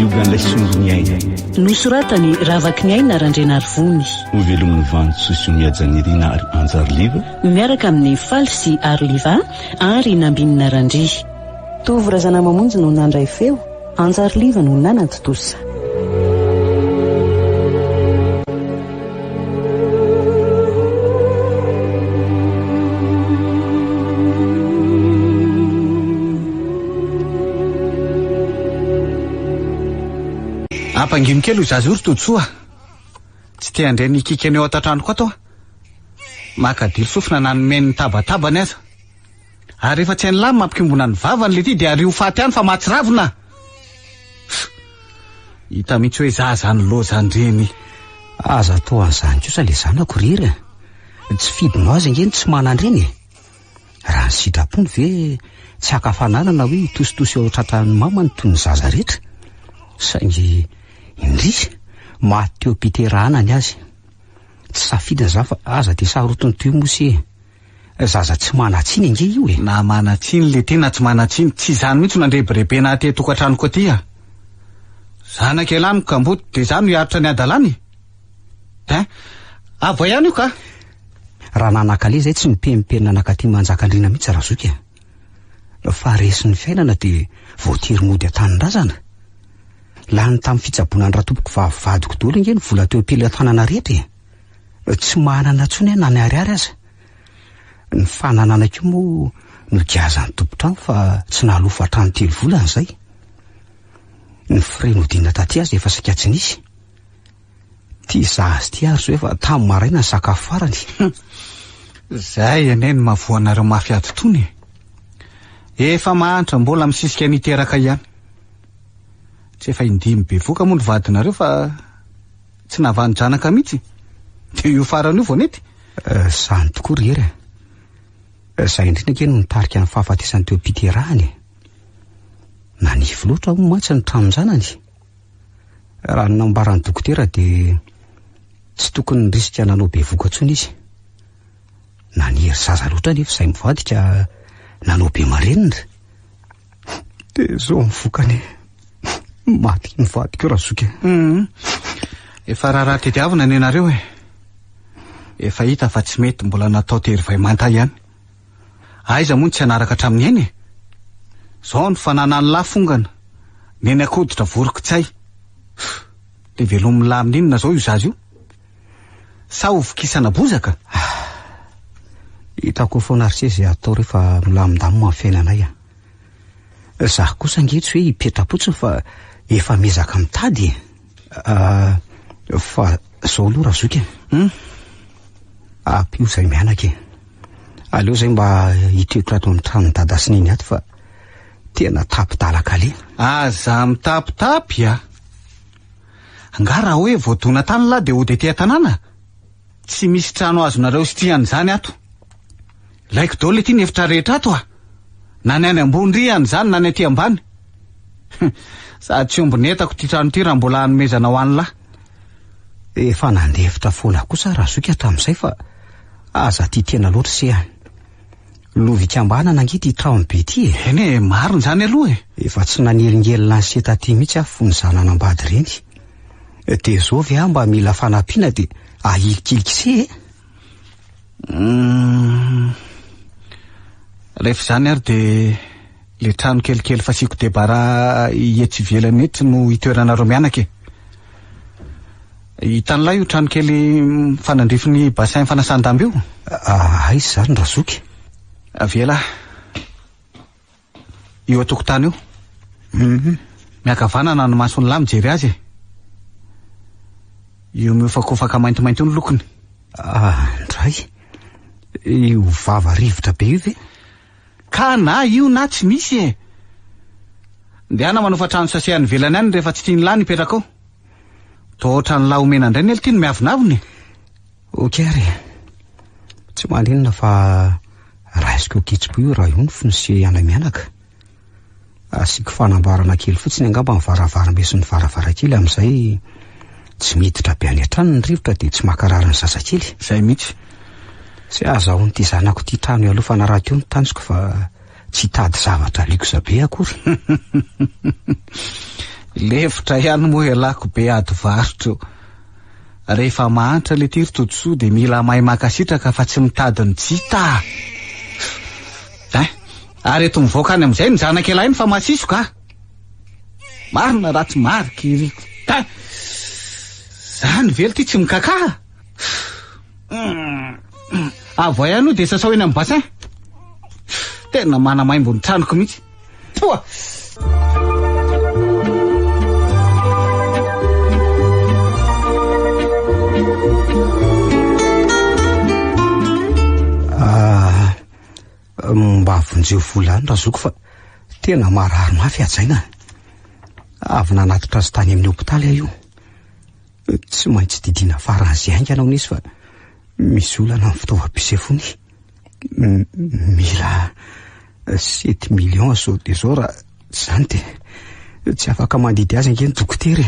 fahadiovan'ilay sonjony aina nosoratany ravaky ny aina randrenarivony novelomin'ny vantososo miajanirina ary anjariliva miaraka amin'ny faly sy ariliva ary nambinina randry tovorazana mamonjy no nandray feo anjariliva no nanatotosa. Ampangino kely zazy ory todsoa tsy te andre ny kikany eo atatranoko ato makadilo sofina nanomeny tabatabany aza ary efa tsy anylamy mampikimbona ny vavany le ty dia rio faty any fa matsiravina hita mihitsy hoe zazany lozany reny aza atao an'izany kosa le zanako rery tsy fidinao azy angeny tsy manandreny raha ny sitrapony ve tsy akafananana hoe tositosy eo tratran'ny mamany toy ny zaza rehetra saingy indrisy maty teo piterahana ny azy tsy safidina za fa aza de sarotiny toy mosy zaza tsy manatsiny ange io na manatsiny le tena tsy manatsiny tsy zany mihitsy nandrebirebena aty tokantranoko aty zanaka elaniko ka mboto de za no hiaritra ny adalany avo ihany io ka raha nanakale zay tsy mipemipelina nakaty manjakandrina mihitsy raha zoky fa resin'ny fiainana de voatery mody atanin-drazana lany tamin'ny fitsaboana ny ratoboko vavadiko dolo ingeny vola teo am-pelatanana rehetra tsy manana tsony na ny ariary aza ny fanananako moa no giazany tompotrano fa tsy nahalofa hatrany 3 volana zay ny firenodina taty azy efa sakatsi nisy ty zazy ty ary so efa tamin'ny maraina ny sakafo farany zay ane ny mavoanareo mafiady tony efa mahantra mbola misisika niteraka ihany tsy efa indimy be voka moa ny vadinareo fa tsy navanjanaka mihitsy de io farany io vao nety zany tokoa rery zay indrindra ke no nitarika ny fahafatesany teo piterahany nanify loatra mo mantsy ny tramonjanany raha ny nambarany dokotera de tsy tokony ny risika nanao be voka tsony izy naniry zaza loatra nefa zay mivadika nanao be marenina de zao mivokany maty mivadika raha zoky efa raha tediavina ny anareo efa hita fa tsy mety mbola natao tery vaimanta ihany aiza moa tsy anaraka hatramin'ny ainy zao ny fananany lafongana neny akoditra vorokitsay de velomilamininona zao io zazy io sa ovokisana bozaka hitako foana arsy atao rehefa milamindamo mafiainanay za kosa angetsy hoe hipetrapotsiny fa efa mezaka mitady fa zao aloha raha zoky apio zay mianaka aleo zay mba hiteoko rato amin'ny tranony dada sy neny ato fa tena tapitalaka le aza mitapitapy anga raha hoe voadona tany la de ode ty tanàna tsy misy trano azonareo sitrihan'izany ato laiko dao le ty ny efitra rehetra ato na ny any ambondriany zany na ny aty ambany sady tsy omby netako ty trano ty raha mbola hanomezana ho any lahy efa nandefitra foana kosa raha zoky hatramin'izay fa aza ty tena loatra se lovika ambana nange ty traony be ty eny mariny zany aloha efa tsy naniringelina ny seta ty mihitsy fony zananambady reny de zao ve mba mila fanampiana de ahilikiliky se rehefa zany ary de le trano kelikely fasiko debara ietsy velany etsy no itoeranareo mianaka hitan'lay io trano kely fanandrifiny bassin fanasandamby io aizy zany raha zoky avela io atokotany io miakavanana no masony lahy mijery azy io miofakofaka maintimainty io ny lokony ndray io vava rivotra be io ve ka na io na tsy misy ndeana manofa trano saseany velany any rehefa tsy tiany lahy nipetraka ao totra ny lahy omena indray ny ely ty ny miavinaviny okary tsy maninona fa raisiko kitsipo io raha io ny fonise ana mianaka asiko fanambarana kely fotsiny angamba ny varavara sy ny varavarakely amin'izay tsy miditra be any an-trano ny rivotra de tsy makarary ny zazakely zay mihitsy sy azaho ny ty zanako ty trano io aloha fanaraka io ny tanjoko fa tsy tady zavatra aliko zabe akory Lefitra ihany moa ialako be ady varotro. Rehefa mahantra le tiritodosoa de mila mahay makasitraka fa tsy mitady ny jita. Ary eto mivoaka any am'izay ny zanaka elainy fa masiso ka. Marina ratsy mariky iriko. Zany velo ty tsy mikaka. Avo ihany de sasao eny amin'ny bassin. Tena manamaimbo ny tranoko mihitsy. Toa. Mba avonjeo volany razoko fa tena marary mafy ajaina. Avy nanatitra azy tany amin'ny hopitaly io. Tsy maintsy didina faran'izay haingana izy fa misy olana amin'ny fitaovam-pisefony. Mila 7 millions zao de zao raha zany de tsy afaka mandidy azy ange ny dokotera.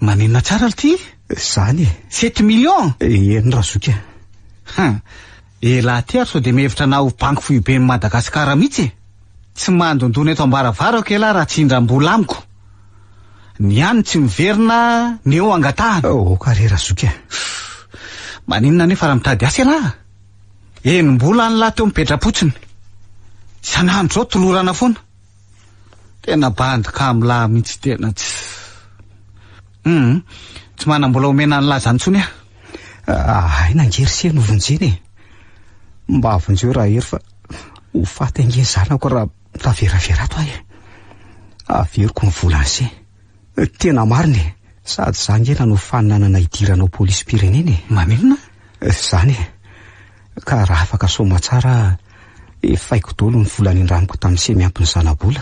Manina tsara ty? Zany 7 millions? Eny razoka. Laha ty ary so de mihevitra na ho banky foibe ny Madagasikara mihitsy. Tsy mandondona eto ambaravarako ela raha tsy indram-bola amiko. Ny any tsy miverina, ny eo angatahana. Kare razoka. Maninona nefa raha mitady asa ela? Enim-bola ny lahy teo mipetra-potsiny. Isan'andro zao tolorana foana. Tena bandika amin'ny lahy mihitsy tena tsy. Tsy manam-bola omena ny lahy zany tsony Aina ngery se no vonjeny. Mba avonjeo raha hery fa ho faty ange zanako raha taveraverato ahy. Averiko ny volan'se. Tena mariny. Sady zangena no faninanana idiranao polisy pireneny. Maninona? Zany. Ka raha afaka soma tsara efaiko dolo ny volany indramiko tamin'ny semiampy ny zanabola.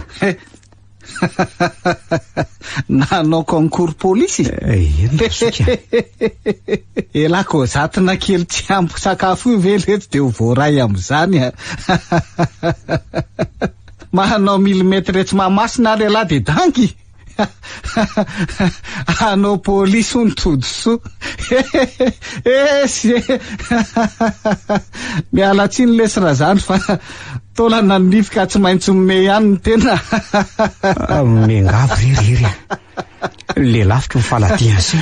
Nanao concours polisy? Elako zatina kely tsy ampy sakafo io ve reto de ho voaray am'izany. Mahanao milimetra tsy mahamasina lehilahy de dangy. Anao polisy ho ny todosoa. Miala tsiny lesira zany fa tola nanifika tsy maintsy mime ihany ny tena. Mengavo rery. Le lavitro ny faladiana se.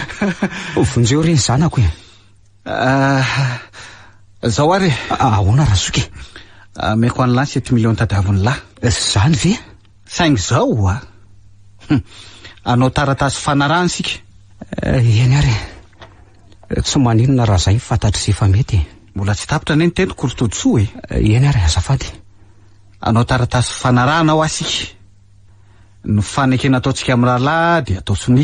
Vonjeo reny zanako e. Zao ary. Ahoana razoky? Meko an'lahy 7 millions tadiaviny lahy. Zany ve? Saingy zao anao taratasy fanarahana sika. Eny ary. Tsy maninona raha zay fantatry se fa mety. Mbola tsy tapitra ne ny teny korotodsoa e. Eny ary azafady. Anao taratasy fanarahana ho asika. Ny fanekena ataotsika amin'ny rahalahy de atao sony.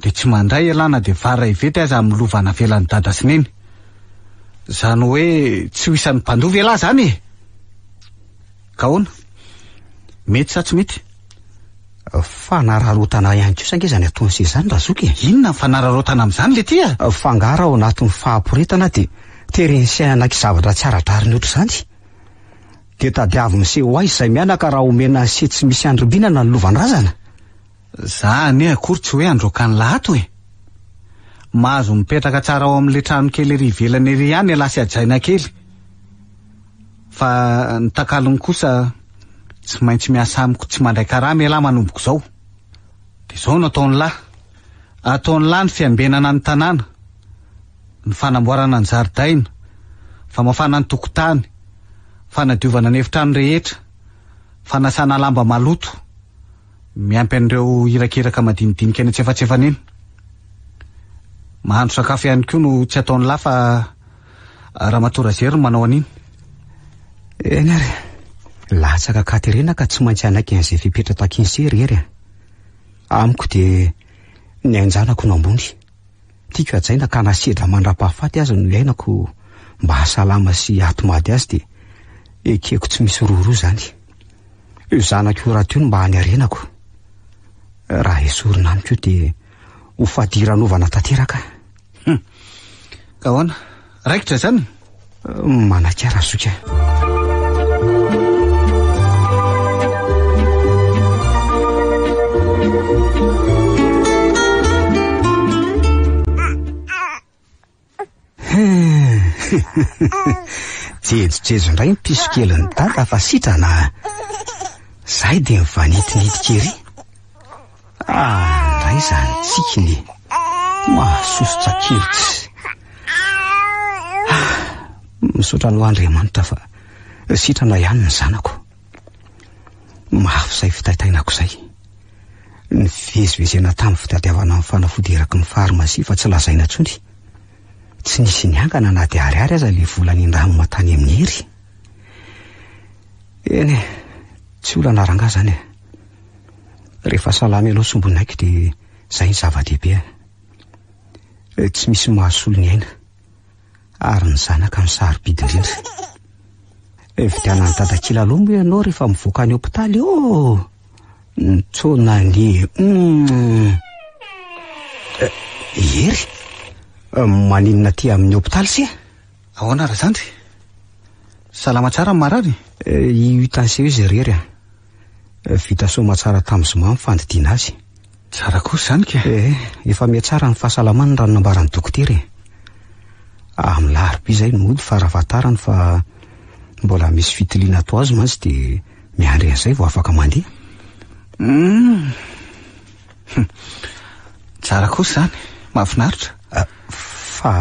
De tsy mandray elana de vara ivety aza amin'ny lovana velan'ny dada sy neny. Zany hoe tsy ho isan'ny mpandovy elahy zany e. Kahoana? Mety sa tsy mety? Fanararotana ihany kosa ange zany ataony se zany razoky. Inona ny fanararotana amin'izany le tia? Fangara ao anatin'ny fahamporetana de terensy anaky zavatra tsy aradrariny ohatr' zany. De tadiavy miseho azy izay mianaka raha omena se tsy misy androbinana ny lovanrazana. Zany akory tsy hoe androka ny lahato e. Mahazo mipetraka tsara ao amin'le trano kely ery ivelany ery ihany ela sy ajaina kely. Fa ny takalony kosa tsy maintsy miasa amiko tsy mandray karama elahy manomboko zao. De zao no ataony lahy. Ataony lahy ny fiambenana ny tanàna, ny fanamboarana ny zaridaina, famafana ny tokotany, fanadiovana ny efitrano rehetra, fanasana lamba maloto, miampy an'ireo irakiraka madinidinika eny antsefatsefana eny. Mahandro sakafo ihany koa no tsy ataony lahy fa ramatoa Razery manao an'iny. Eny ary. Latsaka Katerina ka tsy maintsy anaiky an'izay fipetra takinsery ery. Amiko de ny anjanako no ambony. Tiako ajaina ka nasedra mandra-pahafaty azy no iainako mba hasalama sy atomady azy de ekeko tsy misy roroa zany. Io zanako io raha teo no mba hany arenako. Raha esorina amiko io de ho fadiran'ovana tanteraka. Kahoana? Raikitra zany? Manaka razoka. Jejojejo indray ny piso kely ny dada fa sitrana. Zay de mivanitinidy kery. Ndray zany tsikiny mahasosotra kelitsy. Misaotra ny ho Andriamanitra fa sitrana ihany ny zanako. Mafy izay fitaitainako izay. Ny vezivezena tamin'ny fitadiavana amin'ny fanafody eraky ny farmasia fa tsy lazaina intsony. Tsy nisy niangana na dia ariary aza ilay vola nindramo tany amin'ny hery. Eny, tsy olana ranga zany. Rehefa salamy aloha sombonaiky dia izay ny zava-dehibe. Tsy misy mahasolo ny aina ary ny zanaka ny sarobidy indrindra. Vidiana ny dadakila aloha moa ianao rehefa mivoaka any hopitaly nitsona ny ery maninona ty amin'ny hopitaly sia? Ahoana raha zandry? Salama tsara marary? Io hitanseho izy rery vita soma tsara tamin'ny zoma ny fandidiana azy. Tsara kosa zany ka? Efa mihatsara ny fahasalamana raha nambaran'ny dokotera. Amin'ny larobia izay no mody farafatarany fa mbola misy fitiliana atao azy mantsy dia miandry an'izay vao afaka mandeha. Tsara kosa zany, mahafinaritra. Fa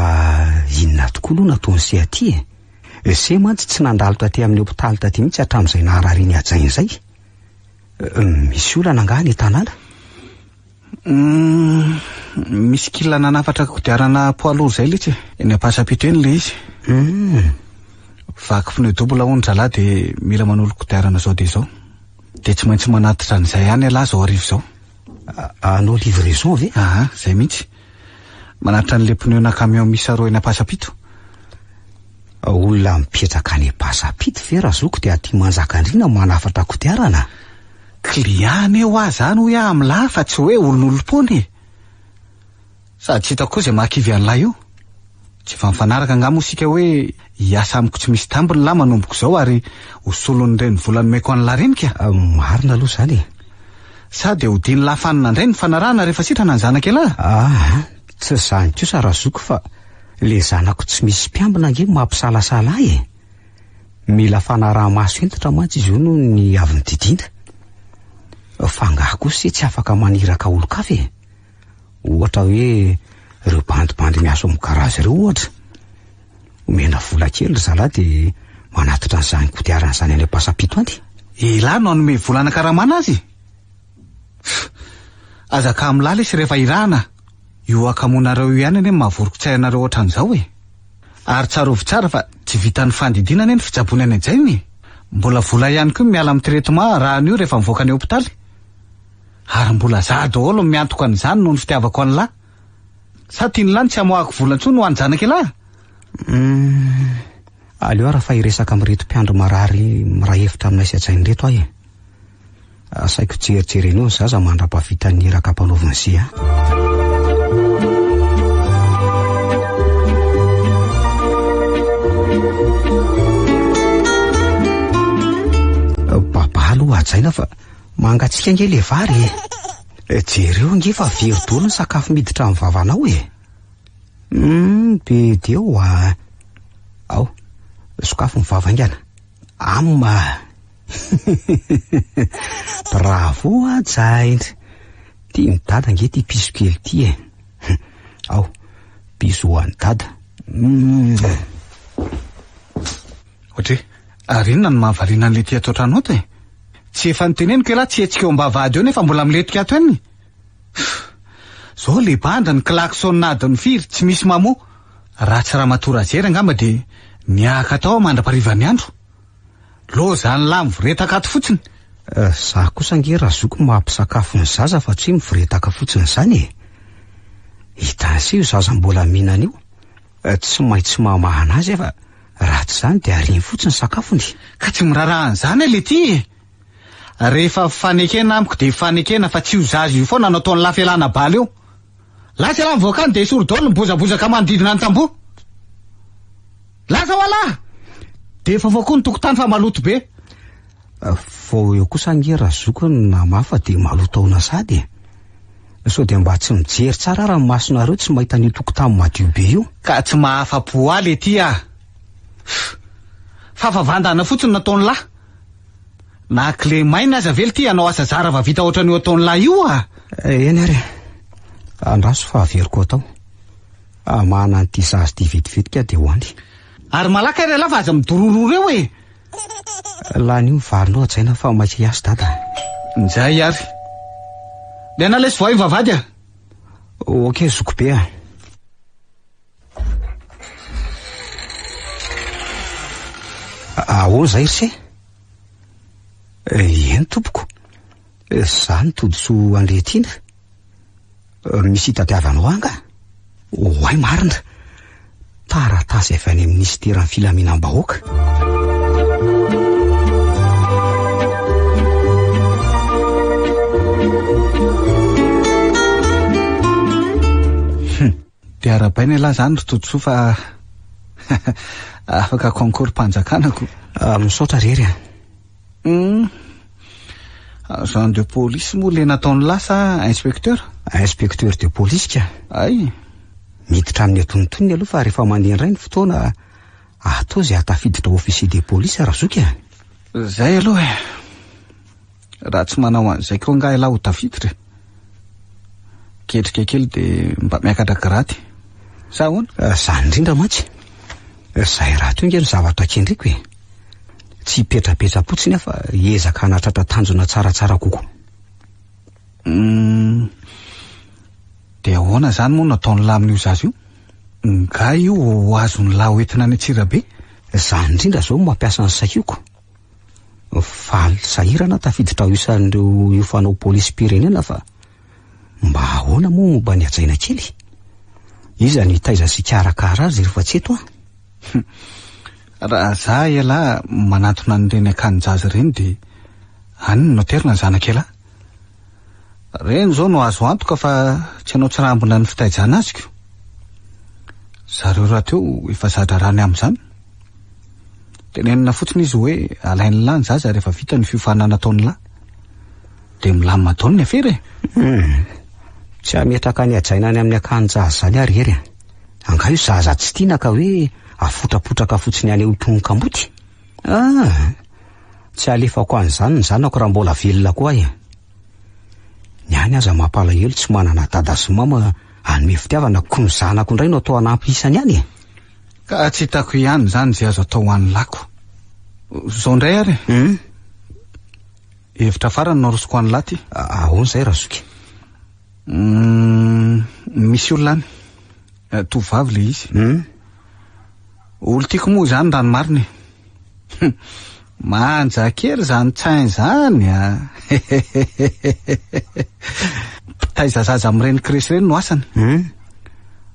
inona tokoa aloha nataony se aty se mantsy tsy nandalotra aty amin'ny hopitaly taty mihitsy hatramin'izay naharariany hajainy izay. Misy olana angaha ny tanàna? Misy kila nanafatra kodiarana poids lourd izay letsy eny Ampasapito eny le izy. Vaky pneu double hono zalahy dia mila manolo kodiarana zao dia zao. Dia tsy maintsy manatitra an'izay ihany alahy zao arivo zao. Anao livraison ve? Izay mihitsy. Manatitra an'ilay pneu-na camion misy roa eny Ampasapito. Olona mipetraka any Ampasapito ve raha zoko dia aty Manjakandriana manafatra kodiarana? Kliany eo ahy zany hoe amin'ny lahy fa tsy hoe olon'olom-pony. Sady tsy hitako koa izay mahakivy an'lahy io. Tsy efa mifanaraka angamba sika hoe hiasa amiko tsy misy tambiny lahy manomboko izao ary hosolony ireny vola nomeko an'lahy reny ka. Marina aloha zany. Sady hodiny lafanina indray ny fanarahana rehefa sitrana ny zanaka elahy. Tsy zany kosa raha zoko fa le zanako tsy misy mpiambina nge mampisalasala ahy. Mila fanaraha-maso entitra mantsy izy io noho ny avy nididiana. Fa angaha kosa tsy afaka maniraka olo-kafa e. Ohatra hoe ireo bandibandy miasa amin'ny garazy ireo ohatra. Omena vola kely zalahy dia manatitra n'izany kodiarana izany any Ampasapito any. Ilahy no hanome volana karamana azy. Azaka amin'ny lala isy rehefa irahana. Io akamonareo ihany ane mahavorontsaianareo ohatran'izao e. Ary tsarovy tsara fa tsy vita ny fandidiana ane ny fitsaboana any anjainy. Mbola vola ihany koa miala amin'ny traitement raha an'io rehefa mivoaka ny hopitaly. Ary mbola za daholo miantoka an'izany noho ny fitiavako an'lahy. Sa tiany lahy tsy hamoahako vola intsony ho any zanaka elahy. Aleo raha fa iresaka amin'ireto mpiandro marary miray hevitra aminay sy hatsainy reto ahy. Saiko jerijery eny eo zaza mandra-pavita ny raka-mpanaoviny sy babalo hajaina fa mangatsika nge le vary. Jereo nge fa very dolo ny sakafo miditra amin'ny vavanao e. Be deo ao sokafo ny vavaingana amma. Bravo hajaina. Tia ny dada nge tia piso kely ty e. Ao piso ho an'ny dada. Ohatry ary inona ny mahavariana an'le tia atao tranoto e. Tsy efa niteneniko elahy tsy hetsika eo am-bavahady eo nefa mbola miletika ato eny. Zao le banda ny klakson nadiny firy tsy misy mamoa. Raha tsy raha matora jery angamba dia niaka tao mandra-parivany andro. Lo zany lahy mivoretaka ato fotsiny. Za kosa nge raha zoko mampisakafo ny zaza fa tsy mivoretaka fotsiny zany e. Hitanse io zaza mbola mihinana io. Tsy maintsy mamahana azy fa raha tsy zany dia ariny fotsiny sakafony. Ka tsy mirarahany zany le ty e. Rehefa fanekena amiko dia fanekena fa tsy ho zazy io foana nataony lafelana baly eo. Lasa elahy mivoaka any dia sorodolo ny bozabozaka manodidina ny tamboho. Lasa ho alahy. Dia efa voa koa ny tokotany fa maloto be. Vao eo kosa nge raha zoko na mafa dia maloto ao nasady. So dia mba tsy mijery tsara raha masonareo tsy mahita ny tokotany madio be io. Ka tsy mahafa-po aly ety ah. Fafavandana fotsiny nataony lahy. Na clé maina aza vely ty anao asa zara va vita ohatran'io ataony lahy io ah. Eny ary andraso fa averiko atao. Mahana an'ity sazy ty vetivetika dia hoany. Ary malaka ry lafa aza midororo reo e. Lany io varinao atsaina fa maika asy dada. Nzay ary. Le nalesy voa ivavady a. Okey, zoko be a. Ahoana zay ry se? Eny tompoko. Za ny toditso andrehitiana. Misy hitadiavanao anga. Hoay marina. Taratasy avy any amin'ny ministeran'ny filaminam-bahoaka. Dia arabaina lahy zany ry toditso fa afaka concours mpanjakanako. Misaotra rery a. Agent de police moa le nataony lasa inspecteur. Inspecteur de police ka. Ay. Miditra amin'ny atonontoniny aloha fa rehefa mandeha indray ny fotoana atao zay atafiditra officier de police raha zoky a. Zay aloha e. Raha tsy manao an'izay koa ngahy lahy ho tafiditra. Ketrika kely de mba miakatra graty. Sa ahoana? Zany indrindra mantsy. Zay raha toy nge ny zavatra kendriko e. Tsy petrapetra-potsiny fa ezaka hanatratra tanjona tsaratsara kokoa. Dia ahoana zany moa nataony lahy amin'io zazy io? Nga io ho azony lahy hoentina any Antsirabe? Zany indrindra zao mampiasa ny sahioko. Faly sahirana tafiditra ho isan'ireo io fanao polisy pirenena fa mba ahoana moa momba ny ajaina kely? Iza ny taiza sy karakara azy rehefa tsy eto a? Raha za ela manatona an'ireny akanjazy ireny de any no terina zanak'ela. Reny zao no azo antoka fa tsy hanao tsirambina ny fitaijana aziko. Zareo raha teo efa zadra rany amin'izany. Tenenina fotsiny izy hoe alainy lahy ny zaza rehefa vita ny fiofanana ataony lahy. De milamina taony ny afera e. Tsy ametraka ny ajaina any amin'ny akanjazy zany ary hery. Anga io zaza tsy tiana ka hoe afotrapotraka fotsiny any tonkamboty. Tsy alefako an'izany ny zanako raha mbola velona koa e. Ny any aza mampalahelo tsy manana dada sy mama hanome fitiavana ko ny zanako indray no atao anampy isany any e. Ka tsy hitako ihany zany zay azo atao an'ny lako. Zao ndray ary. Hevitra farany no arosoko an'ny laty. Ahoana zay raha zoky? Misy olona any. Tovavy le izy. Olo tiako moa zany raha ny mariny. Manjakery zany tsainy zany a. Taiza zaza amin'ireny kresy ireny no asany.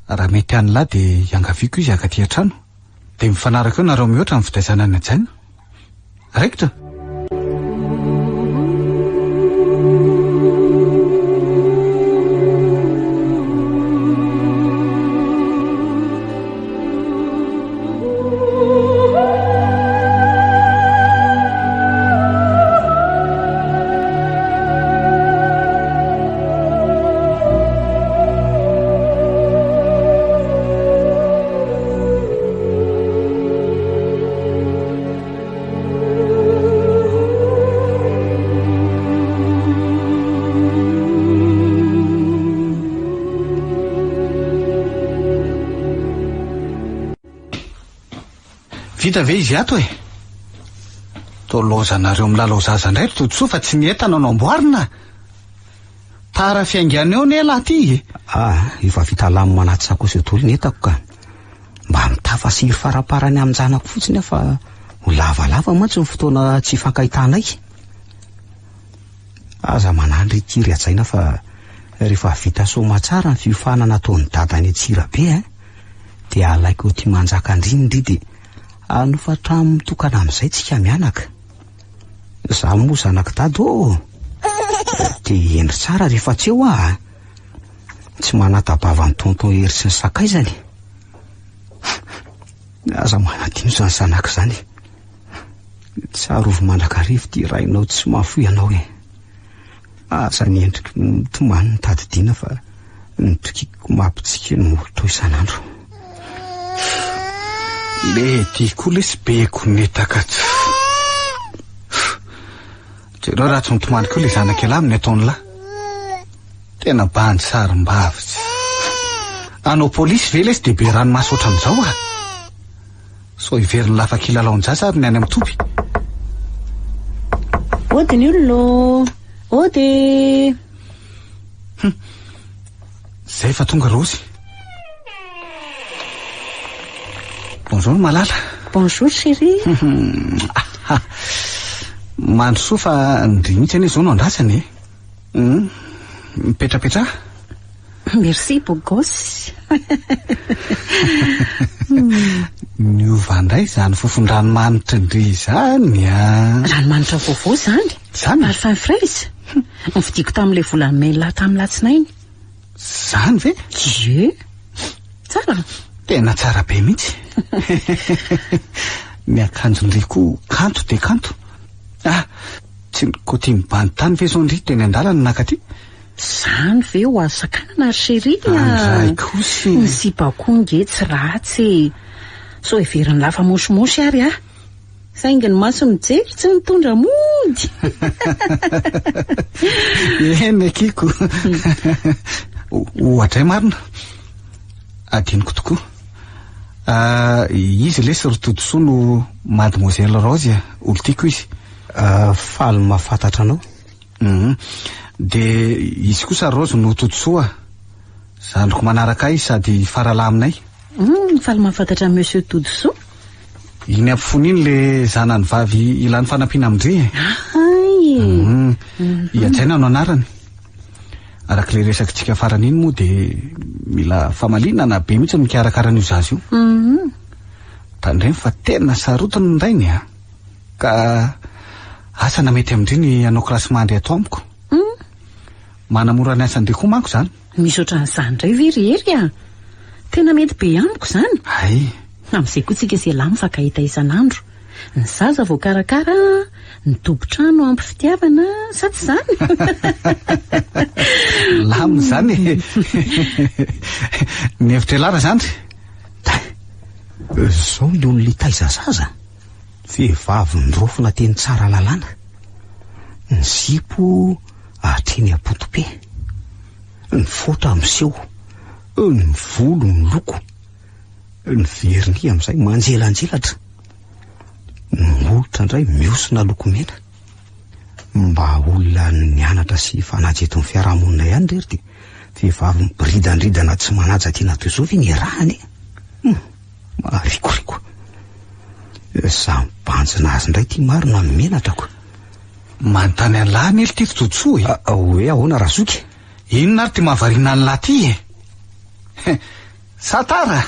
Raha mety any lahy de iangaviako izy akaty an-trano. De mifanaraka eo nareo mihoatra ny fitaizana ny ajaina. Raikitra. Vita ve izy ato e? Tolozanareo milalao zaza indray toditso fa tsy nientana no amboarina. Tara fiaingana eo ne lahy ty e. Efa vita lamy manaty sakosy atolo ny entako ka. Mba mitafasiry faraparany amin'ny zanako fotsiny fa ho lavalava mantsy ny fotoana tsy fankahitanay. Aza manandry kiry ajaina fa rehefa vita soma tsara ny fiofanana ataon'ny dadany Antsirabe dia alaiko ty manjaka andrinindry de anofatra mitokana amin'izay tsika mianaka. Za moa zanaka dado de endry tsara rehefa tsy eo tsy manatabava ny tonton hery sy ny sakaizany. Aza manadino zany zanaka zany. Tsarovy mandrakarivo ty rainao tsy mahafoy ianao e. Aza ny endriky mitomany ny tadidiana fa nitokiko mampitsika ny molotao isan'andro. Le tiako le sy beko netaka tsy. Jereo raha tsy mitomany koa le zanak'ela amin'ny ataony lahy. Tena bandy sarim-bavitsy. Anao polisy ve lesy de be ranomasy ohatran'izao a? So iveriny lafa kilalaon-jasa ary ny any amin'ny topy. Ody ny olona. Ody. Zay fa tonga Rozy. Bonjour malala. Bonjour chérie. Mandrosoa fa ndry mihitsy anie zao no andrasany e. Mipetrapetra. Merci beau gosse. Niova indray zany fofon-dranomanitra ndry zany a. Ranomanitra vaovao zany. Zany? Parfum fraise. Nividiko tamin'ilay volany may lahy tamin'ny latsinainy. Zany ve? Ie. Tsara. Tena tsara be mihitsy. Ny akanjon-driko kanto de kanto. Tsy koty mibandy tany ve zao ndry teny an-dalana nakaty? Zany ve ho azo sakanana chérie Andray kosy. Ny sipako nge tsy ratsy. So iveriny lafa mosomosy ary a. Saingy ny maso mijery tsy mitondra mody. Eny akiko. Ohatray marina. Adiniko tokoa. Izy lesy rotodosoa no Mademoiselle Rose, olo tiako izy. Faly mahafantatra anao. De izy kosa Rose no todosoa. Zandriko manaraka izy sady faralaminay. Faly mahafantatra Monsieur Todosoa. Iny ampofoany iny le zanany vavy ilan'ny fanampiana amindry. Ianjaina no anarany. Arak'le resakitsika farany iny moa de mila famalinana be mihitsy mikarakara an'io zazy io. Tandreny fa tena sarotiny ny rainy a. Ka asa na mety amindry ny anao klasy mandry ato amiko. Manamora ny asany koa manko zany. Misy ohatran'izany indray verihery a. Tena mety be amiko zany. Ay. Amin'izay koa tsika izay lamy fakahita isan'andro. Ny zaza vao karakara, ny tompon-trano ampy fitiavana, sa tsy zany? Lamy zany. Ny hevitra lara zany. Zao ny olona itaiza zaza. Vehivavy nirofona teny tsara lalàna. Ny zipo atreny apotope. Ny fotra miseho. Ny volo ny loko. Ny verni amin'izay manjelanjelatra. Ny olotra indray miosona lokomena. Mba olona nianatra sy fanajeto ny fiarahamonina ihany rery de vehivavy mibiridandridana tsy manaja tena toy izao ve ny rahany. Marikoriko. Samy banjina azy indray ty maro no anomenatrako. Manontany any lahy nely ty todosoa e. Hoe ahoana Razoky? Inona ary ty mahavariana ny lahy ty e? Sa tara?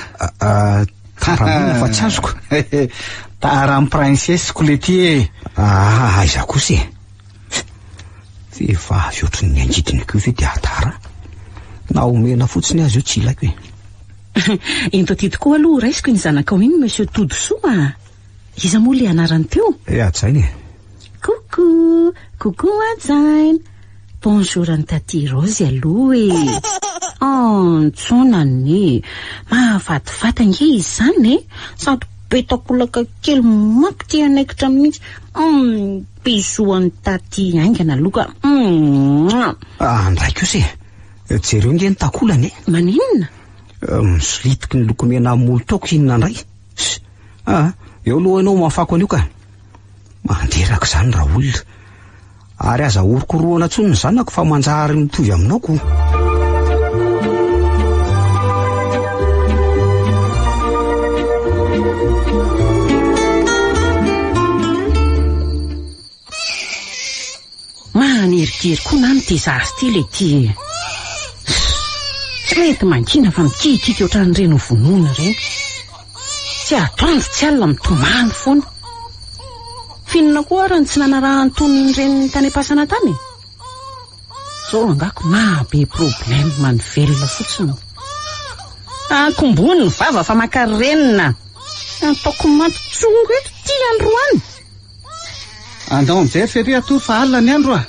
Tara fa tsy azoko. Tara amin'ny princessiko le ty e. Aiza kosa e. Vehivavy ohatry ny angidiny koa ve dia tara. Na omena fotsiny azy io tsy ilaiko e. Into ty tokoa aloha raisiko ny zanakao iny Monsieur Todosoa. Iza moa le anarany teo? Ajainy e. Coucou ajainy. Bonjour an'i Taty Rose aloha e. Tsonany. Mahafatifaty nge izy zany e. Sady petakolaka kely mako ty anaikitra mihitsy. Bisou an'i Taty aingana aloka. Andray kosa e. Jereo nge ny takolany e. Maninona? Misolitiky ny lokomena molotoko inona ndray. Eo aloha ianao mafako an'io ka. Manderaka zany raha olona. Ary aza orokoroana tsony ny zanako fa manjary mitovy aminao ko. Manerigery koa na ty zazy ty le ty. Tsy mety mankina fa mikikika ohatran'ireny ho vonoina ireny. Tsy atoandro tsy alina mitomany foana. Finona koa ary tsy nanaraha antoniny ireny tany am-pasana tany. Zao angako be problème manovelona fotsiny. Kombony ny vava fa makarenina. Ataoko mampitsongo eto ty androany. Andao amin'izay fery atoy fa alina ny andro a.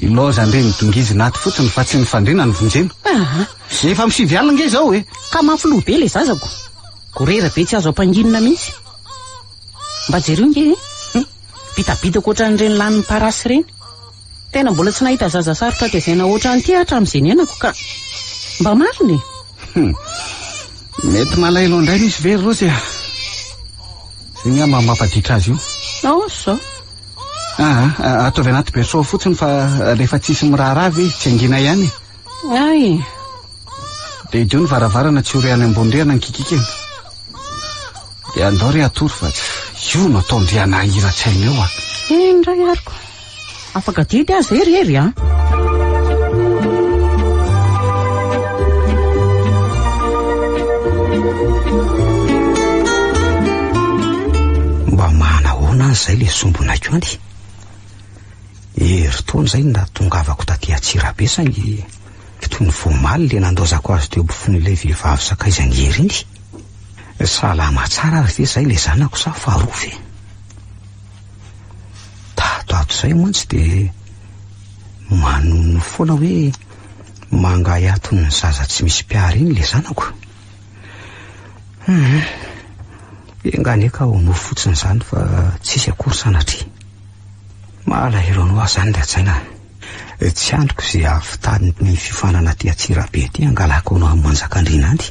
Iloza ndre midongizy naty fotsiny fa tsy ny fandrina ny vonjena. Efa misivy alina nge zao e. Ka mafilo be le zazako. Korera be tsy azo ampanginina mihitsy. Mba jereo nge bitabitako ohatran'ireny lanin'ny parasy ireny. Tena mbola tsy nahita zaza sarotra tezaina ohatran'ity hatramin'izay niainako ka mba mariny. Mety malailo indray misy very Rozy a. Zay ny ama mampaditra azy io. So Ataovy anaty berceau fotsiny fa rehefa tsisy miraharavy tsy angina ihany. Ay. Dia idio ny varavarana tsy ory any ambony rihana ny kikikeny. Dia andao ry atory fa io no ataondriana hira-tsaina eo a. Indray ariko. Afaka didy azy hery a. Mba manahoana izay le sombonako any. Eritoana izay na tongavako taty Antsirabe saingy toy ny voamaly le nandozako azy teo ampofon'ilay vehivavy sakaizany hery iny. Salama tsara ary ve izay le zanako sa faharoa tato izay mantsy dia manono foana hoe mangay atony ny zaza tsy misy mpiary iny le zanako. Enganeka ho no fotsiny izany fa tsisy akory sanatry. Malahelo no azy izany dia tsy androko izay avy ny fifanana ty Antsirabe ty angalako no amin'ny Manjakandriana any.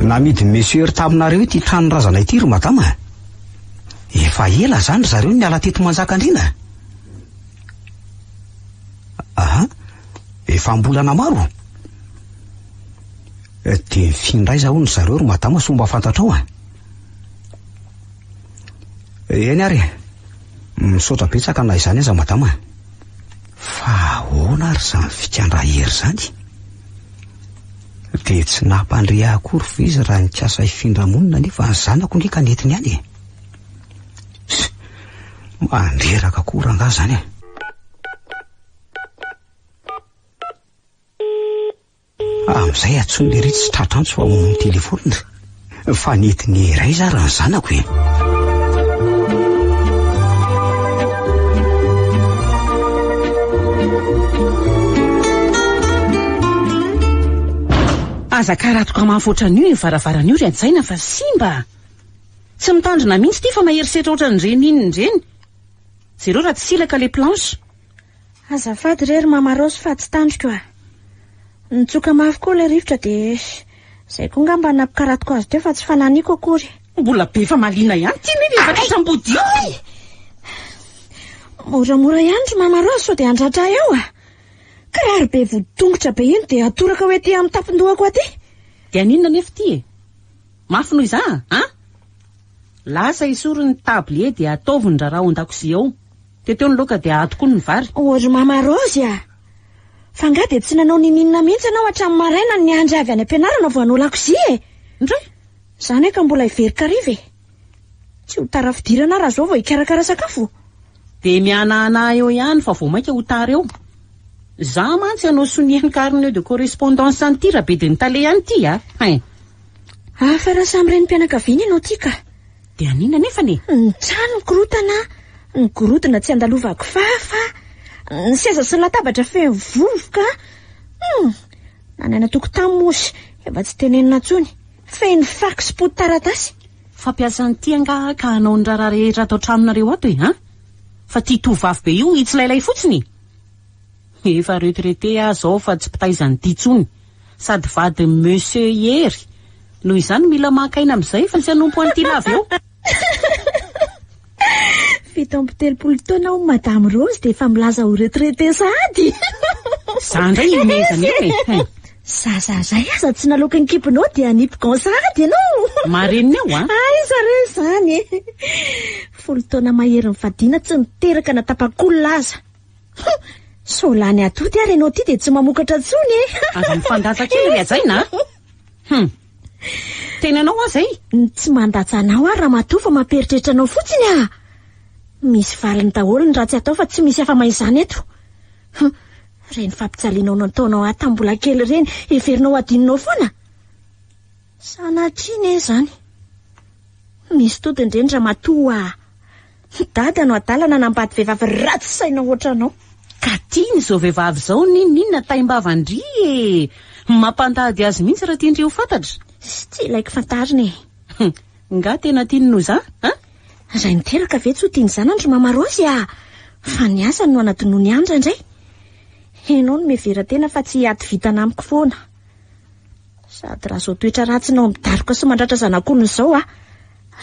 Namidy monsieur taminareo ity tranorazana ity ry madama. Efa ela zany zareo niala teto Manjakandriana. Efa mbolana maro. Dia findray zahony zareo ry madama somba fantatrao a. Eny ary misaotra betsaka na izany aza madama. Fa ahoana ary zany fikandra hery zany. Dia tsy nampandre akory fa izy raha ny kiasa hifindramonina nefa ny zanako ndreka netiny any. Mandreraka akory anga zany a. Amin'izay atsony le ritsy tratrantso fa amin'ny telefonina. Fa netiny iray za raha ny zanako e. Aza karatoka mahafoatran'io ny varavaran'io ry Antsaina fa simba. Tsy mitandrina mihitsy ty fa maherisetra ohatran'ireny inony. Zareo raha tsy silaka le planche. Azafady rery Mama Rose fa tsy tandriko a. Nitsoka mafy koa le rivotra dia izay koa ngamba nampikaratoko azy teo fa tsy fananiko akory. Mbola be fa malina ihany ty ny efa tratram-body io. Moramora ihany ry Mama Rose sao dia andratra eo a. Kiraro be vodin-tongotra be iny dia atoraka hoe ty amin'ny tapon-dohako aty. Dia aninona nefa ty e? Mafy noho iza lasa isoro ny tablier dia ataovy ny raraha ao an-dakozia ao. Teteo ny loka dia atoko ny vary. Ry Mama Rose a. Fa nga dia tsy nanao nininina mihitsy anao hatramin'ny maraina ny andro avy any am-pianarana vao hanao lakozia e. Ndray? Izany ka mbola hiverika-riva e. Tsy ho tara fidirana raha zao vao hikarakara sakafo. Dia mianana eo ihany fa vao maika ho tara eo. Za mantsy anao soniany carnet de correspondance any ty raha be dia nitale ihany ty a. Fa raha samy reny mpianakaviana ianao ty ka. Dia anina nefa ne? Ny trano korotana, ny korotana tsy andalovako fafa, ny seza sy ny latabatra feno vovoka. Nanana tokotany mosy efa tsy tenenina tsony. Feno fax pody taratasy. Fampiasa an'ity anga ka hanao ny raraha rehetra atao traminareo ato e fa ty tovavy be io itsilailay fotsiny. Efa retraité zao fa tsy pitaizany ty tsony. Sady vady monsieur Hery. Noho izany mila makaina amin'izay fa tsy hanompo an'ity lavy eo. Fito amby 30 taona ho Madame Rose dia efa milaza ho retraité sady. Za ndray imezana eo e. Zazay aza tsy naloka ny kipinao dia nipikao sady ianao. Marenina eo zareo izany e. 10 taona mahery mivadiana tsy niteraka natapak'olona aza. Solany atody ary ianao ty dia tsy mamokatra tsony e. Aza mifandatsa kely ry Antsaina. Tenanao aza e? Tsy mandatsa anao ary raha matoa fa mamperitreritra anao fotsiny a. Misy valiny daholo ny raha tsy atao fa tsy misy afa-maizany eto. Reny fampijalianao nataonao ato mbola kely reny heverinao adininao foana. Sanatria e zany. Misy todindreny raha matoa dada no adalana nambady vehivavy ratsy saina ohatranao. Ka tiany zao vehivavy zao ninona taim-bavandry e. Mampandady azy mihitsy raha tiandreo fantatra. tsy ilaiko fantarina e. Nga tena tiany za a? Ray niteraka ve tsy ho tiany zanandro Mama Rosy fa ny asany no anadinoa ny andra indray. Ianao no mevera tena fa tsy aty vitana amiko foana. Sady raha zao toetra ratsinao midaroka sy mandratra zanak'olona izao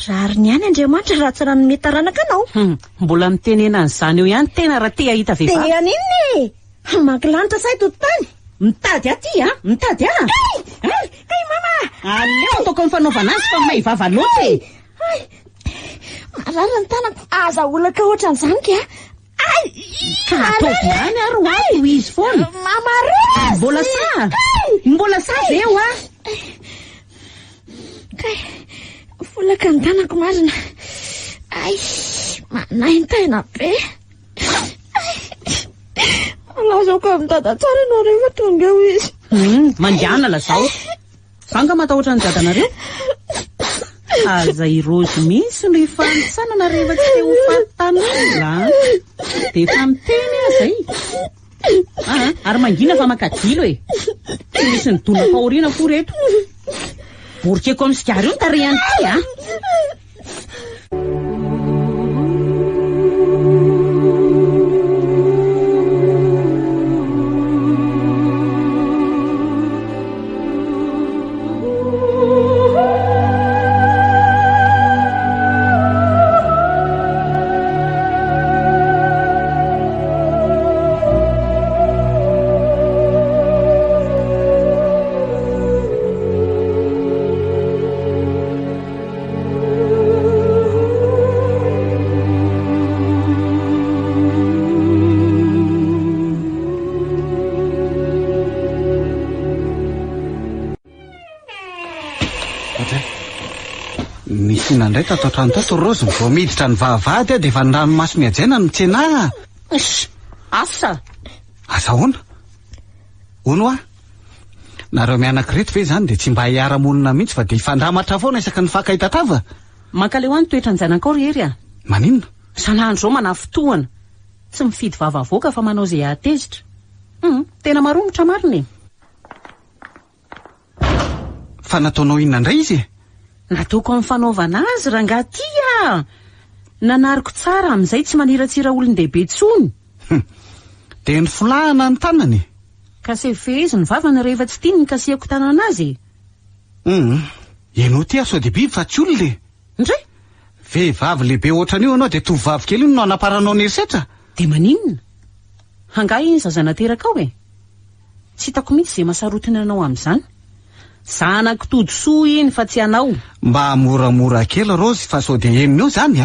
rary ny any Andriamanitra raha tsy raha nomety taranaka anao. Mbola mitenena an'izany eo ihany tena raha te ahita vehivavy. Te aninona e? Mankilanitra say tontany. Mitady aty mitady Kay mama! Aleo ataoko amin'ny fanaovana azy fa may vava loatra e. Marara ny tanako. Aza olaka ohatran'izany ka. Ka ataoko ihany ary ho ato izy foana. Mama Rosy! Mbola sa veo Kay, volaka ny tanako marina. Manahy tena be. Lazako amin'ny dada tsara ianao rehefa tonga ho izy. Mandiana lazao. Sanga matahotra ny dadanareo. Aza i Rosy misy no ifansanana rehefa tsy te ho fatan'olona. Dia efa miteny aza ary mangina fa makadilo e. Tsy misy ny dona fahoriana koa reto. Borikeko amin'ny sigary io ny tarehany ty Nandray tato trano tato Rosy vao miditra ny vavahady dia efa ny ranomaso mihajaina no tsena. Asa hoana? Hono nareo mianankireto ve zany dia tsy mba hiara-monina mihitsy fa dia ifandramatra foana isaky ny fakaitatava. Mankaleo any toetra ny zanakao rery Maninona? Sanandro zao manao fotoana. Tsy mifidy vavavoaka fa manao izay atezitra. Tena maromotra marina e. Fa nataonao inona indray izy? Nataoko amin'ny fanaovana azy rangaty nanariko tsara amin'izay tsy maniratsira olon-dehibe tsony. Dia ny filahana ny tanany. Kasefe izy ny vavany rehefa tsy tiany ny kasihako tanana azy. Ianao ty sao dia biby fa tsy olona e. Ndray? Vehivavy lehibe ohatran'io ianao dia tovovavy kely io no anaparanao ny herisetra. Dia maninona? Hangahy iny zaza nateraka ao e. Tsy hitako mihitsy izay mahasarotina anao amin'izany. Zanako todosoa iny fa tsy anao. Mba moramora kely Rosy fa sao dia henony eo zany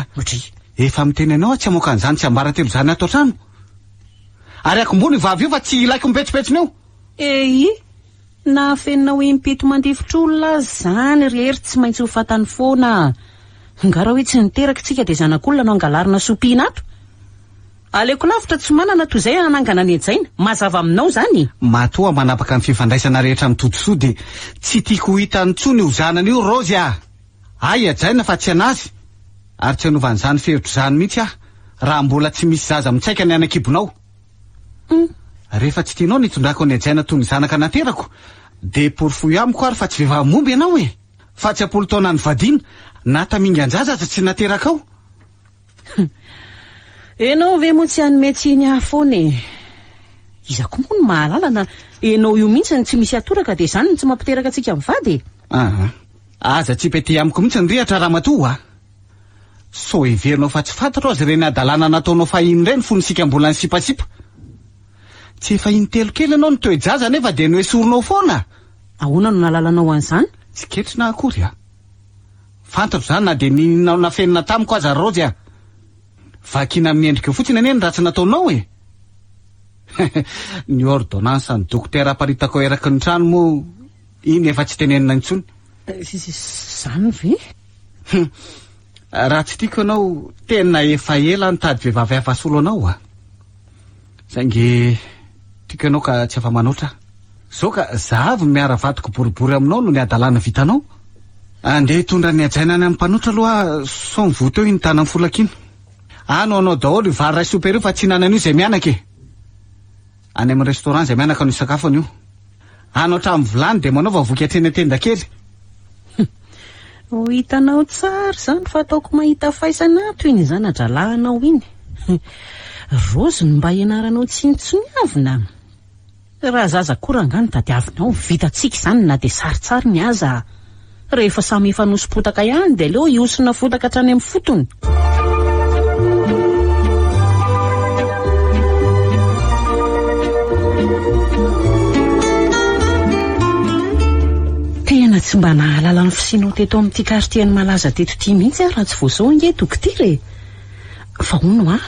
efa miteny anao tsy hamoaka an'izany tsy ambaratelo zany ato trano. Ary akombony vavy io fa tsy ilaiko mipetsipetsiny eo. Na fenina hoe mipito mandifotr'olona zany rehery tsy maintsy ho fatany foana. Ngara hoe tsy niteraka tsika dia zanak'olona no angalarina sopiana ato. Aleko lavitra tsy manana toy izay anangana ny ejaina. Mazava aminao zany. Matoa manapaka ny fifandraisana rehetra amin'ny totosoa dia tsy tiako hita nitsony io zanany io Rosy ajaina fa tsy anazy. Ary tsy hanovan'izany fevitro zany mihitsy raha mbola tsy misy zaza mitsaika ny anakibonao. Rehefa tsy tianao nitondrako ny ajaina toy ny zanaka naterako dia porofoy amiko ary fa tsy vehivavy momby ianao e. Fa tsy apolo taona ny vadiana na tamingan-jaza tsy nateraka ao. Enao ve moa tsy hanome tsiny foana e. Izako moa no mahalala na enao io mihitsy tsy misy atoraka dia izany tsy mampiteraka antsika mivady. Aza tsy pety amiko mihitsy ny rihatra ramatoa. So heverinao fa tsy fantatra azy ireny adalàna nataonao fahiny ireny fonisika mbola ny sipasipa. Tsy efa intelo kely ianao ny toe-jaza nefa dia noesorinao foana. Ahoana no nalalanao an'izany? Tsy ketrina akory fantatro zany na dia ninao nafenina tamiko aza Rosy vakina amin'ny endrika fotsiny anie ny ratsy nataonao e. Ny ordonnance ny dokotera aparitako eraky ny trano moa iny efa tsy tenenina intsony. Zany ve? Raha tsy tiako ianao tena efa ela nitady vehivavy hafa solo anao saingy tiako ianao ka tsy afa manoatra. Zao ka zavy miara vadiko boribory aminao no ny adalàna vitanao. Andeha hitondra ny ajaina any amin'ny mpanoatra aloha sao mivoto eo iny tany amin'ny folakina. Anao daholo io vary ray soper io fa tsy nanan'io izay mianaka e. Any amin'ny restaurant izay mianaka no isakafony io. Anao hatramin'ny vilany dia manaova voky hatreny an-tenda kely. Ho hitanao tsara zany fa ataoko mahita faisana toy ny zanadralahanao iny. Rozy no mba ianaranao tsinitsoniavina. Raha zaza korangany tadiavinao vitatsika izany na dia saritsary ny aza. Rehefa samy efa nosopotaka ihany dia aleo iosina fotaka hatrany amin'ny fotony. Tena tsy mba nahalala ny fisianao teto amin'ity karitiany malaza teto ity mihitsy raha tsy voazao ange dokotera. Fa hono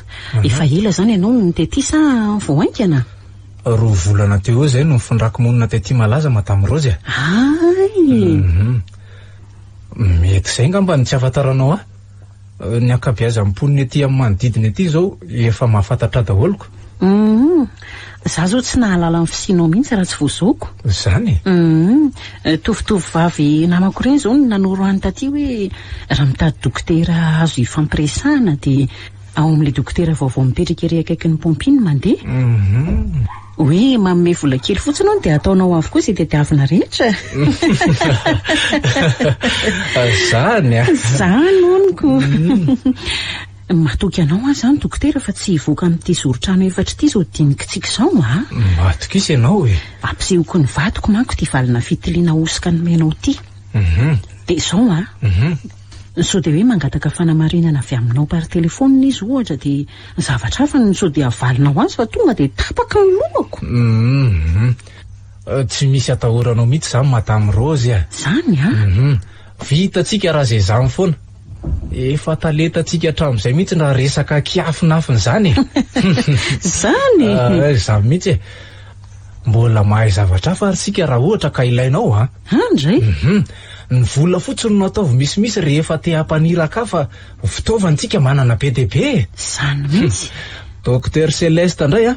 efa ela zany ianao no tety sa vao haingana? 2 volana teo zay no nifondrako monina tety malaza Madame Rose. Mety zay ngamba ny tsy afantaranao ny ankabeazan'ny mponiny ety amin'ny manodidina ety zao efa mahafantatra daholoko. Za zao tsy nahalala ny fisianao mihitsy raha tsy voazaoko. Zany? Tovitovy vavy namako ireny zao no nanoro any taty hoe raha mitady dokotera azo ifampiresahana dia ao amin'ilay dokotera vaovao mipetraka ery akaikin'ny pompiny mandeha. Hoe manome vola kely fotsiny ao dia ataonao avokoa izay tadiavina rehetra. Zany Zany honiko. Matoky anao zany dokotera fa tsy hivoaka amin'ity zoron-trano efatra ity zao dinikitsika izao Matoky izy ianao e. Ampisehoko ny vatoko manko ty valina fitiliana osika nomenao ity. Dia izao sao dia hoe mangataka fanamarinana avy aminao par telefônina izy ohatra dia zavatra hafa no sao dia avalinao azy fa tonga dia tapaka ny lohako. Tsy misy atahoranao mihitsy zany Madame Rose. Zany Vitatsika raha zay zany foana. Efa talentatsika hatramin'izay mihitsy raha resaka kiafinafiny zany. Zany Zany mihitsy mbola mahay zavatra hafa ary sika raha ohatra ka ilainao Andray ny vola fotsiny no ataovy misimisy rehefa te hampaniraka fa fitaovantsika manana be dia be. Zany mihitsy. Docteur Celeste indray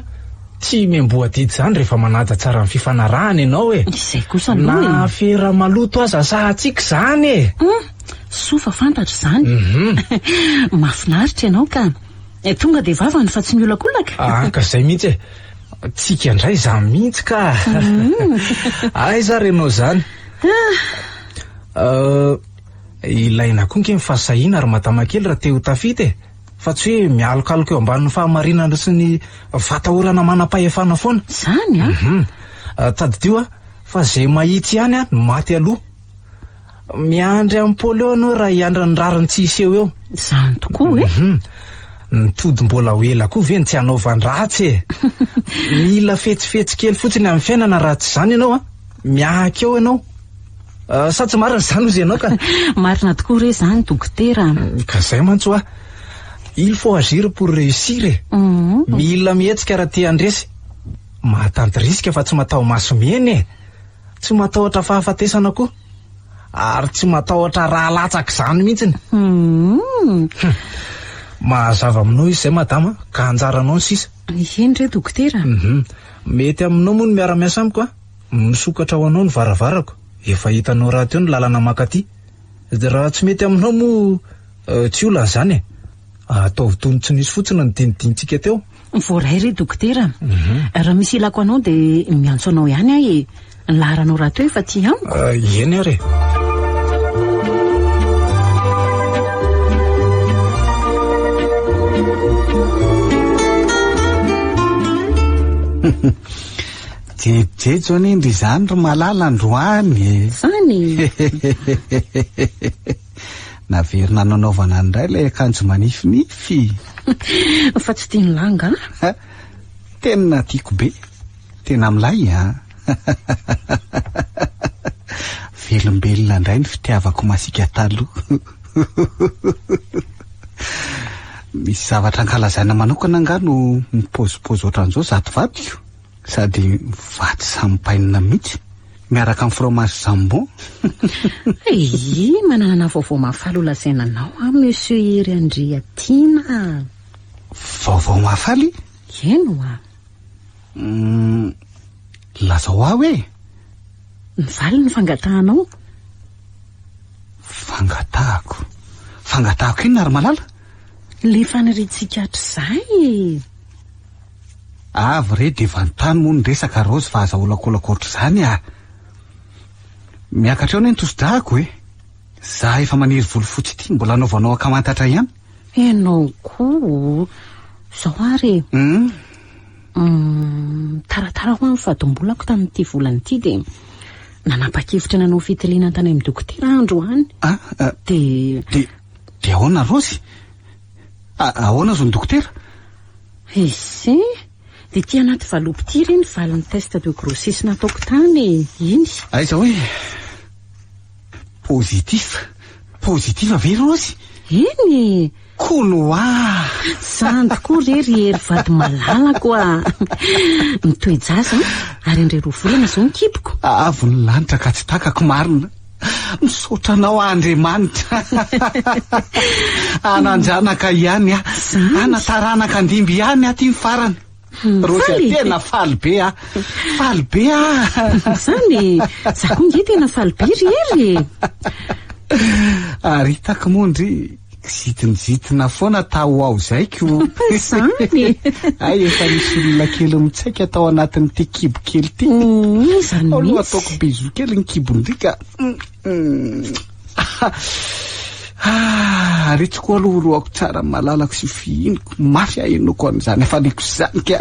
tsy memboadidy zany rehefa manaja tsara ny fifanarahana ianao Izay kosa na fera maloto aza sahatsika zany Sofa fantatra zany. Mahafinaritra ianao ka tonga dia vavany fa tsy miolakolaka. Ka zay mihitsy tsika indray zany mihitsy ka. Aiza renao zany. Ilaina koa nke mifasahiana ary madama kely raha te ho tafity fa tsy hoe mialokaloka eo ambanin'ny fahamarinana sy ny vatahorana manam-pahefana foana. Zany tadidio fa zay mahitsy ihany no maty aloha. Miandry amin'ny pôly eo anao raha hiandra ny rariny tsy iseho eo. Zany tokoa Ny tody mbola ho ela koa ve ny tsy hanaovany ratsy mila fetsifetsy kely fotsiny amin'ny fiainana raha tsy zany ianao miahaka eo ianao. Sa tsy marina zany ozy ianao ka? Marina tokoa re zany dokotera. Ka zay mantsy il faut agir pour réussir. Mila mihetsika raha te handresy. Mahatanty risika fa tsy matao maso mieny tsy matahotra fahafatesana koa ary tsy matahotra raha latsaka zany mihitsiny. Mahazava aminao izy zay madama ka anjaranao ny sisa. Eny re dokotera. Mety aminao moa no miara-miasa amiko misokatra ho anao ny varavarako. Efa hitanao raha teo ny lalana makaty. Raha tsy mety aminao moa tsy olana zany ataovy tony tsy nisy fotsiny ny dinidinitsika teo. Voaray re dokotera. Raha misy ilako anao dia miantso anao ihany ny laharanao raha teo efa ty amiko. Eny ary jejo any indry zany ry malala androany. Zany Naverina nanaovana indray ilay akanjo manifinify. Fa tsy tiany langa. Tena tiako be. Tena milay velombelona indray ny fitiavako masika taloha. Misy zavatra ankalazaina manokana angano mipozipozy ohatran'izao zato vadiko. Sady vaty sampainina mihitsy miaraka amin'ny fromage jambon. Manana vaovao mahafaly lazaina anao monsieur Hery Andriatina. Vaovao mahafaly? Eno lazao hoe mivaly ny fangatahanao. Fangatahako ino ary malala? Le faniritsikaritra zay avy re dia vanontany moa ny resaka Rose fa aza olakolaka ohatr'izany miakatra eo ny tosidahako Za efa maniry volo fotsy ity mbola anaovanao akamantatra ihany. Enao koa zao ary taratara ho amin'ny fadimbolako tamin'ity volana ity dia nanapa-kevitra nanao fitiliana tany amin'ny dokotera androany. De ahoana Rosy? Ahoana zo ny dokotera? Izy dia ity anaty valopy ity ireny valin'ny test de grossesse nataoko tany iny. Aiza hoe pozitiva ve Rosy? Iny Koloa zany tokoa rery vady malalako mitoejaza ary indray roa volana zao nikipiko. Avy ny lanitra ka tsy takako marina. Misaotra anao Andriamanitra. Ananjanaka ihany anataranaka andimby ihany aty ny farany. Rosy tena faly be faly be zany za koa nge tena faly be rery. Ary hitako mondry zitina foana tao ao zaiko. Zany ay efa misy olona kely mitsaika atao anatin'ity kibo kely ty. Zany aloha ataoko bizo kely ny kibondrika. Retsy koa aloha roako tsara malalako sy fihiniko mafy ahenoko an'izany afaniko zany ka.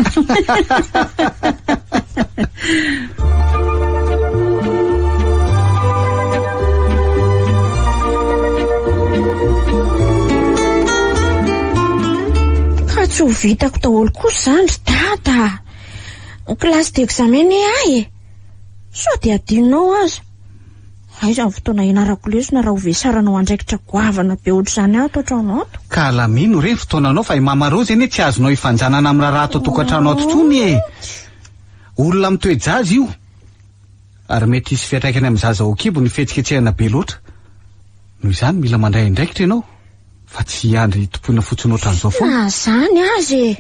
Tsy ho vitako daholo kosa zany ry dada. Klasy d'examen ahy sao dia adinonao aza. Aiza ny fotoana ianarako lesona raha ho vesaranao andraikitra goavana be ohatr'izany ato an-trano ato. Ka alamino reny fotoananao fa i Mama Rose eny tsy azonao ifanjanana amin'ny raha ato tokantrano ato tsony olona mitoejazy io. Ary mety hisy fiatraikany amin'ny zaza okibo ny fihetsiketsehana be loatra. Noho izany mila mandray andraikitra ianao fa tsy andry tompoina fotsiny ohatran'izao foana. Zany azy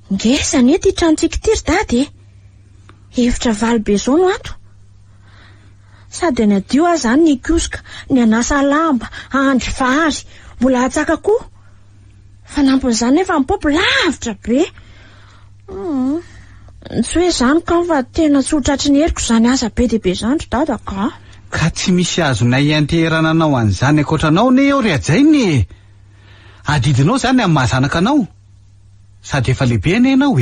ngezany ety trantsika ity ry dady. Hevitra valibe zao no ato. Sady ny adio azy zany ny kioska, ny anasa lamba, andry vary, mbola atsaka koa. Fanampin'izany nefa mipopy lavitra be. Tsy hoe zany ka fa tena tsy ho tratry ny heriko zany asa be dia be zany ry dada ka. Ka tsy misy azonay ianterana anao an'izany ankoatranao ne eo ry ajainy. Adidinao zany amin'ny mahazanaka anao. Sady efa lehibe ane ianao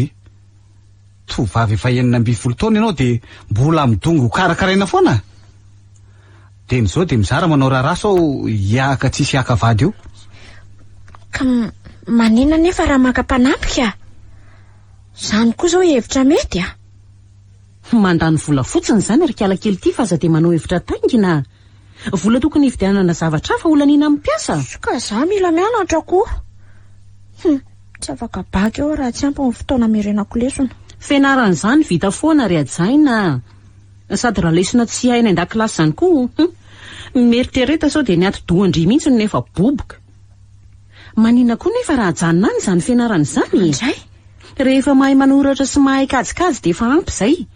tovavy efa 19 taona ianao dia mbola midongo karakaraina foana. Dia n'izao dia mizara manao raharaha sao hiaka tsisy hiaka vady io. Ka manina nefa raha maka-panampika. Zany koa zao hevitra mety mandany vola fotsiny zany ry kiala kely ity fa aza dia manao hevitra taingina. Vola tokony hividianana zavatra fa olana mampiasa. Ka za mila mianatra koa. Tsy afaka baky eo raha tsy ampy ny fotoana mirenako lesona. Fianaran'izany vita foana ry ajaina. Sady raha lesona tsy haina an-dakilasy zany koa mieritreretra sao dia ny ato-dohandry mihitsy nefa boboka. Manina koa nefa raha ajanona any zany fianaran'izany. Indray rehefa mahay manoratra sy mahay kajikajy dia efa ampy izay.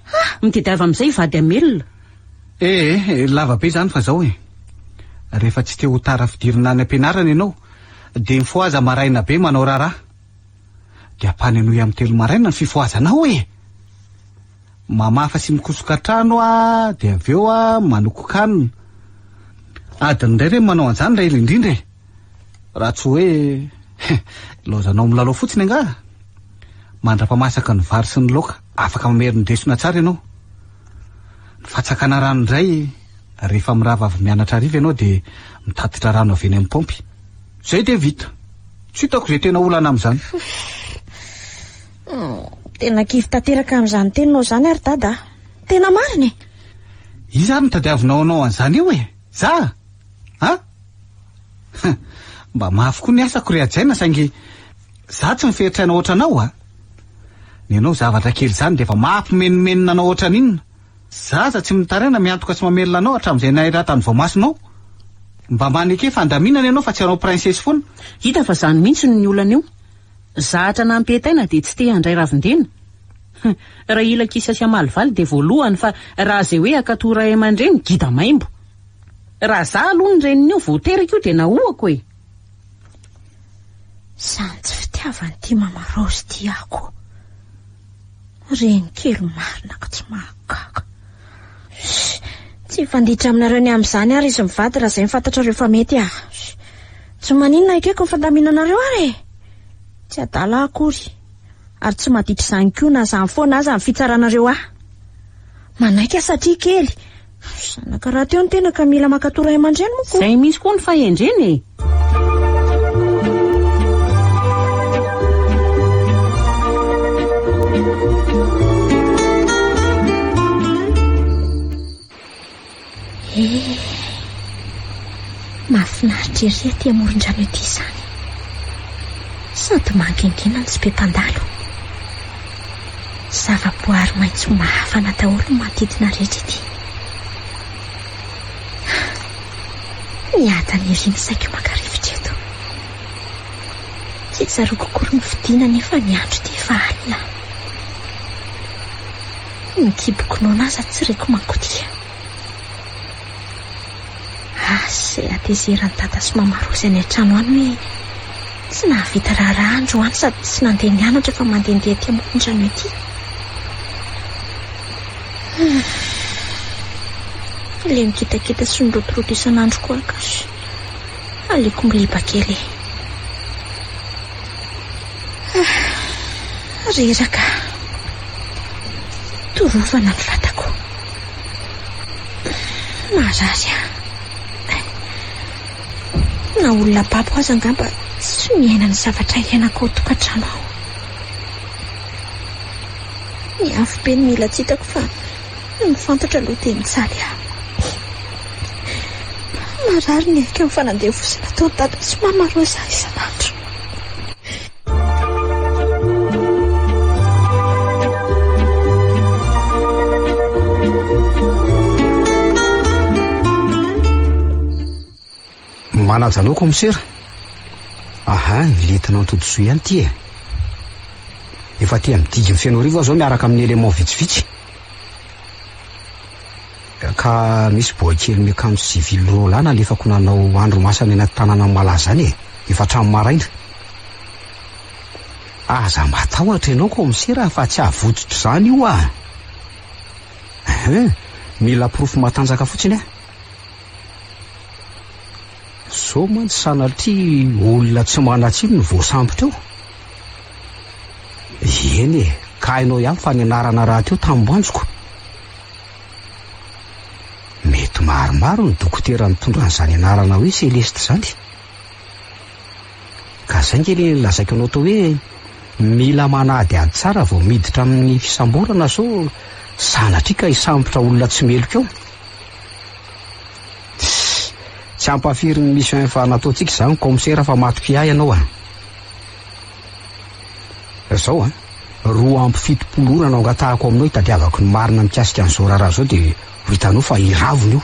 Mitady avy amin'izay vady amelona. Lava be zany fa zao rehefa tsy te ho tara fidirina any am-pianarana ianao dia mifoaza maraina be manao raharaha. Dia ampany anohy amin'ny 3 maraina ny fifoazanao mamafa sy mikosoka trano dia avy eo manoko kanina. Adiny indray re manao an'izany ray indrindra raha tsy hoe lozanao milalao fotsiny anga. Mandra-pamasaka ny vary sy ny laoka afaka mamerindresona tsara ianao. Ny fatsakana rano indray rehefa mirava avy mianatra ariva ianao dia mitatitra rano avy eny amin'ny pompy. Zay dia vita. Tsy hitako izay tena olana amin'izany. Tena kivy tanteraka amin'izany teninao zany ary dada. Tena marina Izany tadiavinao anao an'izany io za mba mafy koa ny asako ry ajaina saingy za tsy miferitra anao ohatranao Ny ianao zavatra kely zany dia efa mampimenomenina anao ohatran'inona. Zaza tsy mitaraina miantoka sy mamelona anao hatramin'izay nahiratany vao masonao. Mba maneke fandaminana ianao fa tsy anao princesse foana. Hita fa zany mihitsy ny olana io. Zahatra nampetaina dia tsy te handray ravindena. Raha ila kisa sy amalivaly dia voalohany fa raha izay hoe akatora aman-dreny gida maimbo. Raha za aloha ny renin'io vao teraka io dia nahoako Zany tsy fitiavan'ity Mama Rose tiako. Reny kely marina ka tsy mahagaga. Tsy fanditra aminareo ny amin'izany ary izy mivady raha izay mifantatrareo fa mety ah. Tsy maninona ikeko ny fandaminanareo ary. Tsy adala akory. Ary tsy maditra izany koa na izany foana aza amin'ny fitsaranareo ah. Manaika satria kely. Zanaka raha teo ny tena ka mila makatora ray aman-dreny moko. Izay misy koa ny fahendreny e. Mahafinaritra ery aty amoron-drano ety izany. Sady mangingina ny tsy be mpandalo. Zava-boary maitso mahafana daholo ny manodidina rehetra ety. Niadana ery ny saiko maka-rivotra eto. Tsy tsaroako akory ny fidiana nefa ny andro dia efa alina. Ny kiboko noana aza tsy reko mankodia. Izay atezeran'ny tata sy mama Rozy any an-trano any hoe tsy nahavita raharaha andro any sady tsy nandeha nianatra fa mandehandeha aty amoron-drano ety. Ilay mikitakita sy nirotoroto isan'andro koa akasy. Aleoko miliba kely. Reraka. Torovana ny vatako. Marary ah. Na olona babo aza angamba tsy miaina ny zavatra iainako ao tokantrano ao. Ny afo be ny mila tsy hitako fa mifantatra aloha dia mijaly aho. Marary ny aika amin'ny fanandevosana tao tata sy mama Rozy isan'andro. Manajanao komisera. Aha, letina antodiso ihany ty e. Efa ty amin'ny dimy feno arivo zao miaraka amin'ny élément vitsivitsy. Ka misy boakely miakanjo civil rolana alefako nanao andro masana anaty tanàna malaza any e. Efa hatramin'ny maraina. Aza matahotra ianao komisera fa tsy ahavototra izany io ah. Mila profo matanjaka fotsiny ah. So mantsy sanatria olona tsy manatsino ny voasambotra eo. Eny e, ka hainao ihany fa nianarana raha teo tamboanjoko. Mety maromaro ny dokotera mitondra an'izany anarana hoe Celeste izany. Ka izay ngely lazaiko anao tao hoe mila manady ady tsara vao miditra amin'ny fisamborana so sanatria ka hisambotra olona tsy meloka eo. Tsy ampafiry ny mission fa nataontsika izany komisera fa matoky ahy ianao ah. Zao ah, 2.7 orana angatahako aminao hitadiavako ny marina mikasika an'izao raharaha zao dia ho hitanao fa iravony io.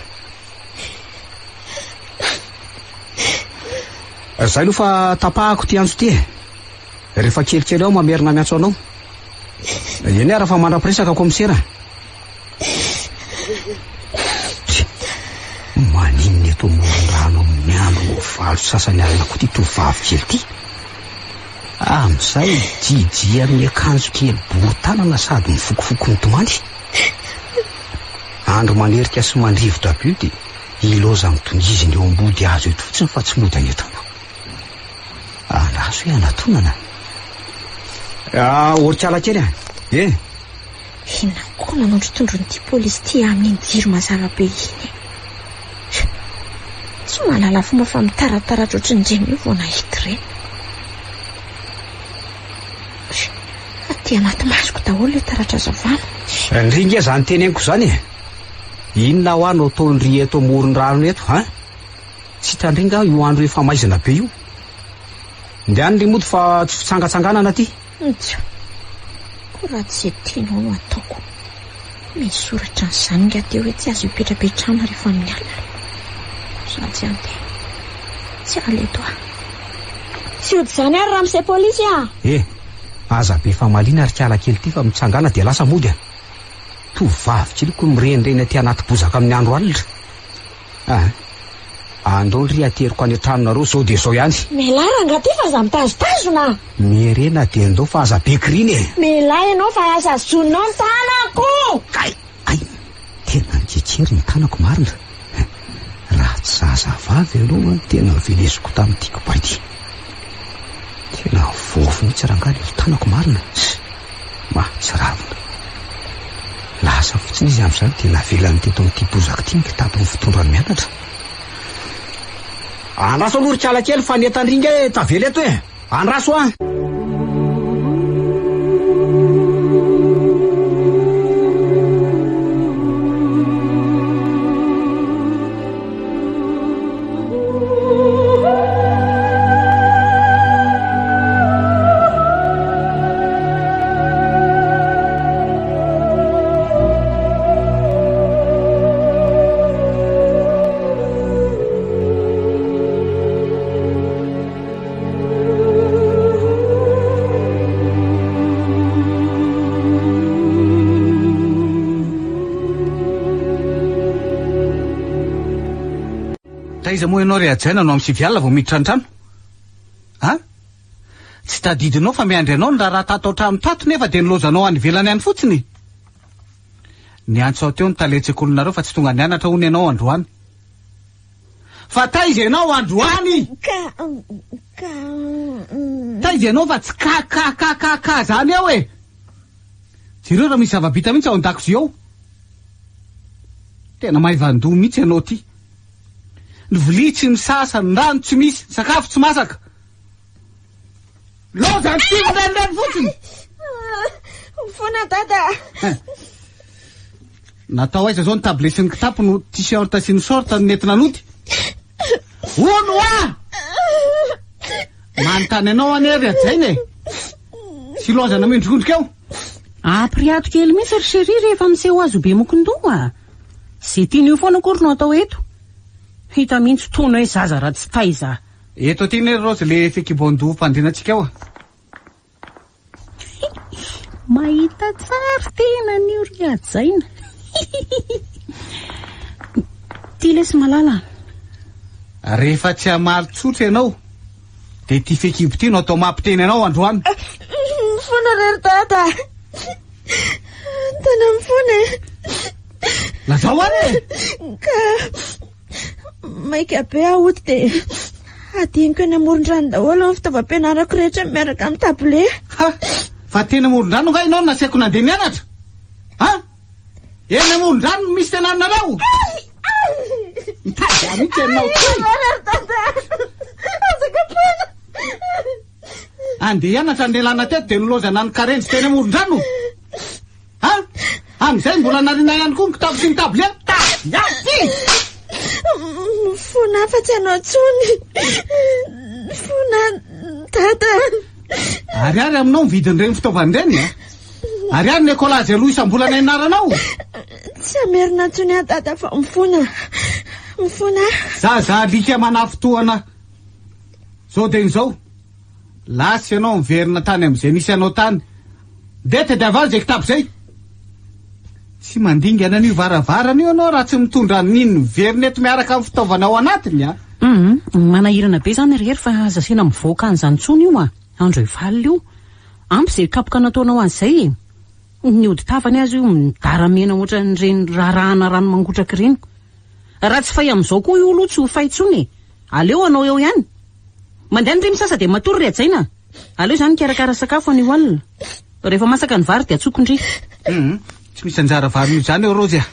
Zay aloha fa tapahako ty andro ty e. Rehefa kelikely ao mamerina miantso anao. Eny ara fa mandrapiresaka komisera. Maninona eto moron-drano amin'ny andro valo sasany alina koa ty tovavy kely ty. Amin'izay jijia amin'ny akanjo kely borotanana sady mifokofoko ny tomany. Andro manerika sy mandrivotra be dia iloza mitongiziny eo ambody azo eto fotsiny fa tsy mody any eto. Anaso hoe anatonana. Orikala kely ah. Inona koa nanondro tondron'ity polisy ty amin'ny jiro mazava be iny. Tsy mahalala fomba fa mitarataratra ohatry ny reny io vao nahita ireny. Aty anaty masoko daholo ilay taratra azavana. Ndringa izany teneniko izany e. Inona ho anao taondry eto amoron-drano eto ha? Tsy tandringa io andro efa maizina be io. Ndiany ry mody fa tsy fitsangatsanganana ty. Koa raha tsy izay tianao no ataoko. Misy soratra n'izany nga teo hoe tsy azo hipetrapetrana rehefa amin'ny alina. Sady andeha. Tsy aleto ah. Tsy ody izany ary raha amin'izay polisy ah. Aza be fa malina ary kiala kely ty fa mitsangana dia lasa mody ah. Tovavy kiliko mirenireny aty anaty bozaka amin'ny andro alina. Andao ry ateriko any an-tranonareo zao dia zao ihany. Melahy ranga ty fa aza mitazotazona. Mierena dia andao fa aza be kriny e. Melahy ianao fa aza zonao ny tanako. Ay, tena ngitsy tsery ny tanako marina. Raha tsy zazavavy aloha tena velesiko tamin'ity kopaity. Tena vovy mihitsy rangaly io tanako marina. Mahatsiravina. Lasa fotsiny izy amin'izany dia navelany teto amin'ity bozaka ity ny kitapon'ny fitondran'ny mianatra. Andraso alorikala kely fa netandringa tavela eto e. Andraso a. Iza moa ianao rehajaina no amin'ny sivialina vao miditra an-trano? Ha? Tsy tadidinao fa miandry anao ny raha tato trano tato nefa dia nilozanao any ivelany any fotsiny. Niantso teo ny taletsekolonareo fa tsy tonga nianatra hono ianao androany. Fa taiza ianao androany? Taiza ianao fa tsy ka zany eo e. Jereo raha misy zava-bita mihitsy ao an-dakozia ao. Tena maivandoha mihitsy ianao ty. Ny vilia tsy misasa, ny rano tsy misy, sakafo tsy masaka. Loza ny tivondrany fotsiny. Mifona dada. Natao aiza zao ny table sy ny kitapo no t-shirt sy ny short ny nentina nody. Ono a! Manontany anao anery ajaina e. Sy lozana mindrondrika eo. Apriato kely mihitsy ry chéri rehefa miseho azo be mokondoa. Sy tian'io foana akory no atao eto. Hita mihitsy tono hoe zaza raha tsy faiza. Eto aty ne Rose le fekibondoho fandrinantsika ao. Mahita tsara tena ny ry ajaina. Ty lesy malala. Rehefa tsy hamaly tsotra ianao dia ty fekibo ty no atao mampiteny anao androany. Mifona rery dada. Tena mifona e. Lazao any e. Ka maika be aoty dia adiniko eny amoron-drano daholo amin'ny fitaovam-pianarako rehetra miaraka amin'ny tabile. Ha! Fa tena amoron-drano nga ianao nasiako nandeha mianatra? Ha? Eny amoron-drano misy tenanareo? Mitady mihitsy ianao ty. Andeha hianatra ny lehilahy teto dia nilozana ny karenjy teny amoron-drano. Ha? Amin'izay mbola narina ihany koa ny kitapo sy ny tabile. Fona fa tsy hanao tsony. Fona dada. Ariary aminao mividin'ireny fitaovan'ireny a? Ariary ny ekolazy aloha isam-bolana ianaranao. Tsy amerina tsony a dada fa mifona. Mifona. Zaza alika manafotoana. Zao dia n'izao. Lasy ianao miverina tany amin'izay nisy anao tany. Deta dia avary izay kitapo izay. Tsy mandingana an'io varavarana io ianao raha tsy mitondra n'inona miverina eto miaraka amin'ny fitaovana ao anatiny a. Manahirana be zany rehery fa azasiana mivoaka an'izany tsony io a. Andro evalina io. Ampy izay kapoka nataonao an'izay e. Ny odi-tavany azy io midaramena ohatra n'ireny rarahana rano mangotraka ireny. Raha tsy fay amin'izao koa io aloha tsy ho fay tsony. Aleo anao eo ihany. Mandeha ny misasa dia matory rehajaina. Aleo izany karakara sakafo an'io alina. Rehefa masaka ny vary dia atsokondry. Tsy misy anjara vary io izany eo Rozy a.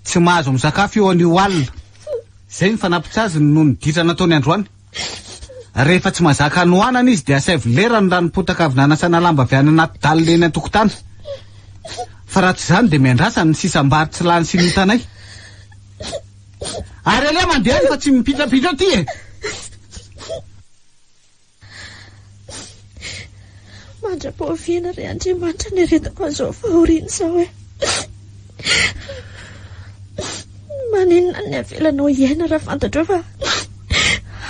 Tsy mahazo misakafo eo an'io alina. Izay ny fanampitsy azy noho ny ditra nataony androany. Rehefa tsy mazaka anohanana izy dia asay vilera no ranom-potaka avy nanasana lamba avy any anaty dalina eny an-tokotany. Fa raha tsy izany dia miandrasa ny sisam-bary tsy lany sy nitanay. Ary alea mandeha fa tsy mipitrapitra ty e. Mandra-paoviana ry Andriamanitra ny aretako an'izao fahoriana izao e. Maninona ny avelanao iaina raha fantatra fa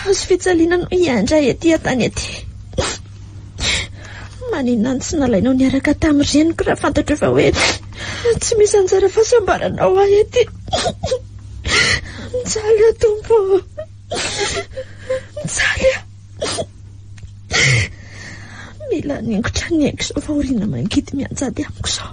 azo fitsaliana no hiandray ety tany ety. Maninona ny tsy nalainao niaraka tamin'ny reniko raha fantatra fa hoe tsy misy anjara fahasambaranao ahy ety. Mijaly a tompo. Mijaly a. Mila ningotra ny haiko izao fahoriana mangidy mianjady amiko izao.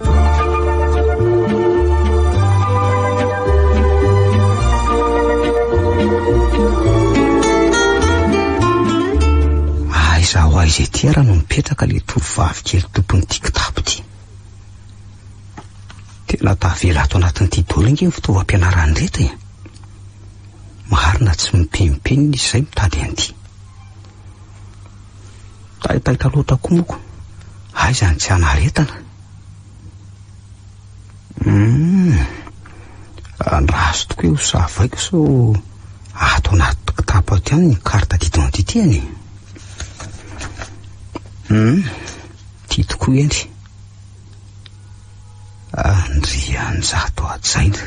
Aizaho aiza ety ara no mipetraka le tovovavy kely tompon'ity kitapo ity. Tena tavela ato anatin'ity dolo inge ny fitaovam-pianarany rehetra e. Marina tsy mipemipeny izay mitady an'ity. Taitaita loatra koa moko. Aiza ny tsy anaretana. Andraso tokoa eo savaiko so ato anaty kitapo aty any ny carte d'identité any. Ty tokoa endry. Andrianjato Adjaina,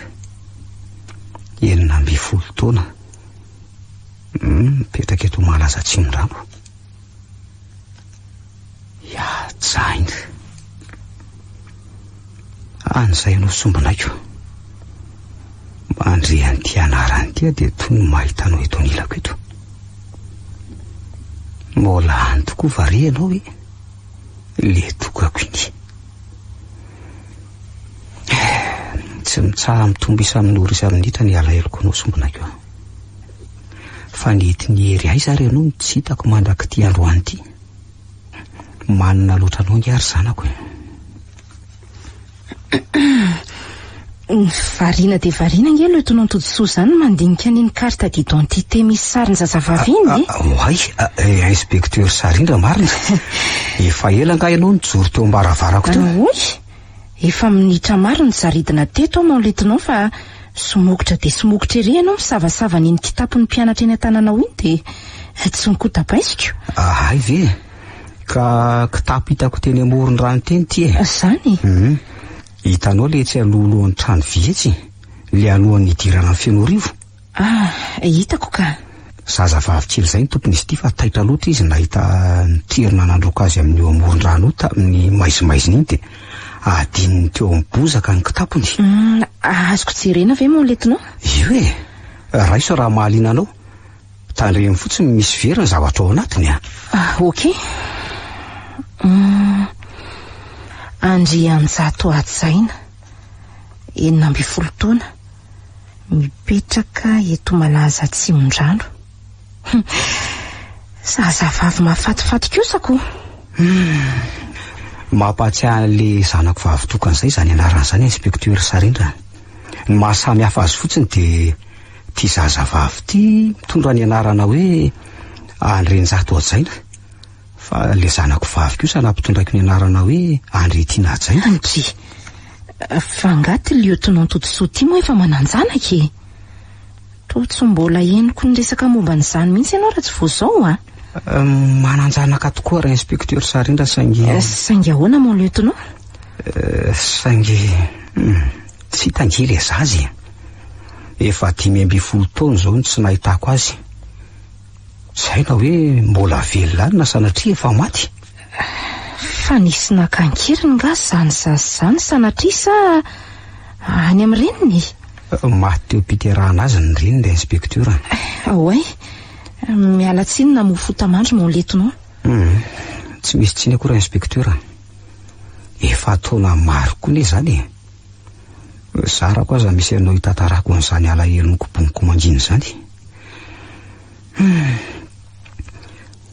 19 taona. Mipetraka eto Malaza Atsimondrango. Adjaina. An'izay no sombinaiko. Mandre an'ity anarany ity dia toy ny mahitanao eto anilako eto. Mbola any tokoa vari ianao e. Le tokako iny. Tsy mitsaha mitombo isa amin'ny ora isa minitra ny alahelo anao sombinaiko. Fa nety ny hery aiza ary ianao tsy hitako mandraky ty androany ity. Manina loatra anao ny ary zanako e. Variana de variana nge lo eto nantodsoa zany mandinika ny carte d'identité misy sarin zazavavy iny. Oay, inspecteur Sarindra marina. Efa ela nga ianao nijoro teo ambaravarako teo. Oy, efa minitra maro ny zaridina teto ao maoletinao fa somokotra de somokotra ery ianao misavasava ny kitapon'ny mpianatra eny an-tananao iny de tsy nikotapaisiko. Ay ve, ka kitapo hitako teny amoron-drano teny ty e. Zany? Hitanao le tsy aloalohan'ny trano vihetsy, le alohan'ny idirana ny Fianorivo. Hitako ka. Zazavavy kely zay ny tompony izy ty fa taitra loatra izy nahita nitoerana nandroaka azy amin'ny eo amoron-drano tamin'ny maizimaiziny iny de adininy teo amin'ny bozaka ny kitapony. Azoko jerena ve maoletinao? Io e, raiso raha mahaliana anao. Tandreny fotsiny misy verina zavatra ao anatiny a. Ok. Andrianjato Adjaina, 19 taona, mipetraka eto Malaza Atsimondrango. Zazavavy mahafatifaty kosako. Mampatsiahy le zanako vavy tokan'izay zany anaran'izany inspecteur Sarindra. Ny mahasamy hafa azy fotsiny de ty zazavavy ty mitondra ny anarana hoe Andrianjato Adjaina. Fa le zanako vavy kosa nampitondraiko ny anarana hoe Andretina Adjaina. Andry, fa ngaty lieutenant Totosoa ty moa efa mananjanaka e. To tsy mbola henoko ny resaka momba n'izany mihitsy ianao raha tsy vo zao a. Mananjanaka tokoa raha inspecteur Sarindra saingy. Saingy ahoana mon lieutenant? Saingy tsy tangely zazy. Efa 10 taona zao tsy nahitako azy. Saina hoe mbola velona sanatria efa maty. Fa nisy nakankiriny nga zany zany sanatria sa any amin'ny reniny? Maty teo mpiterahana azy ny reniny inspecteur. Oay, miala tsiny na mofotamandry mon lieutenant. Tsy misy tsiny akory inspecteur. Efa taona maro koa ne zany. Sara koa aza misy anao hitantarako n'izany alahelo ny koponiko manginy zany.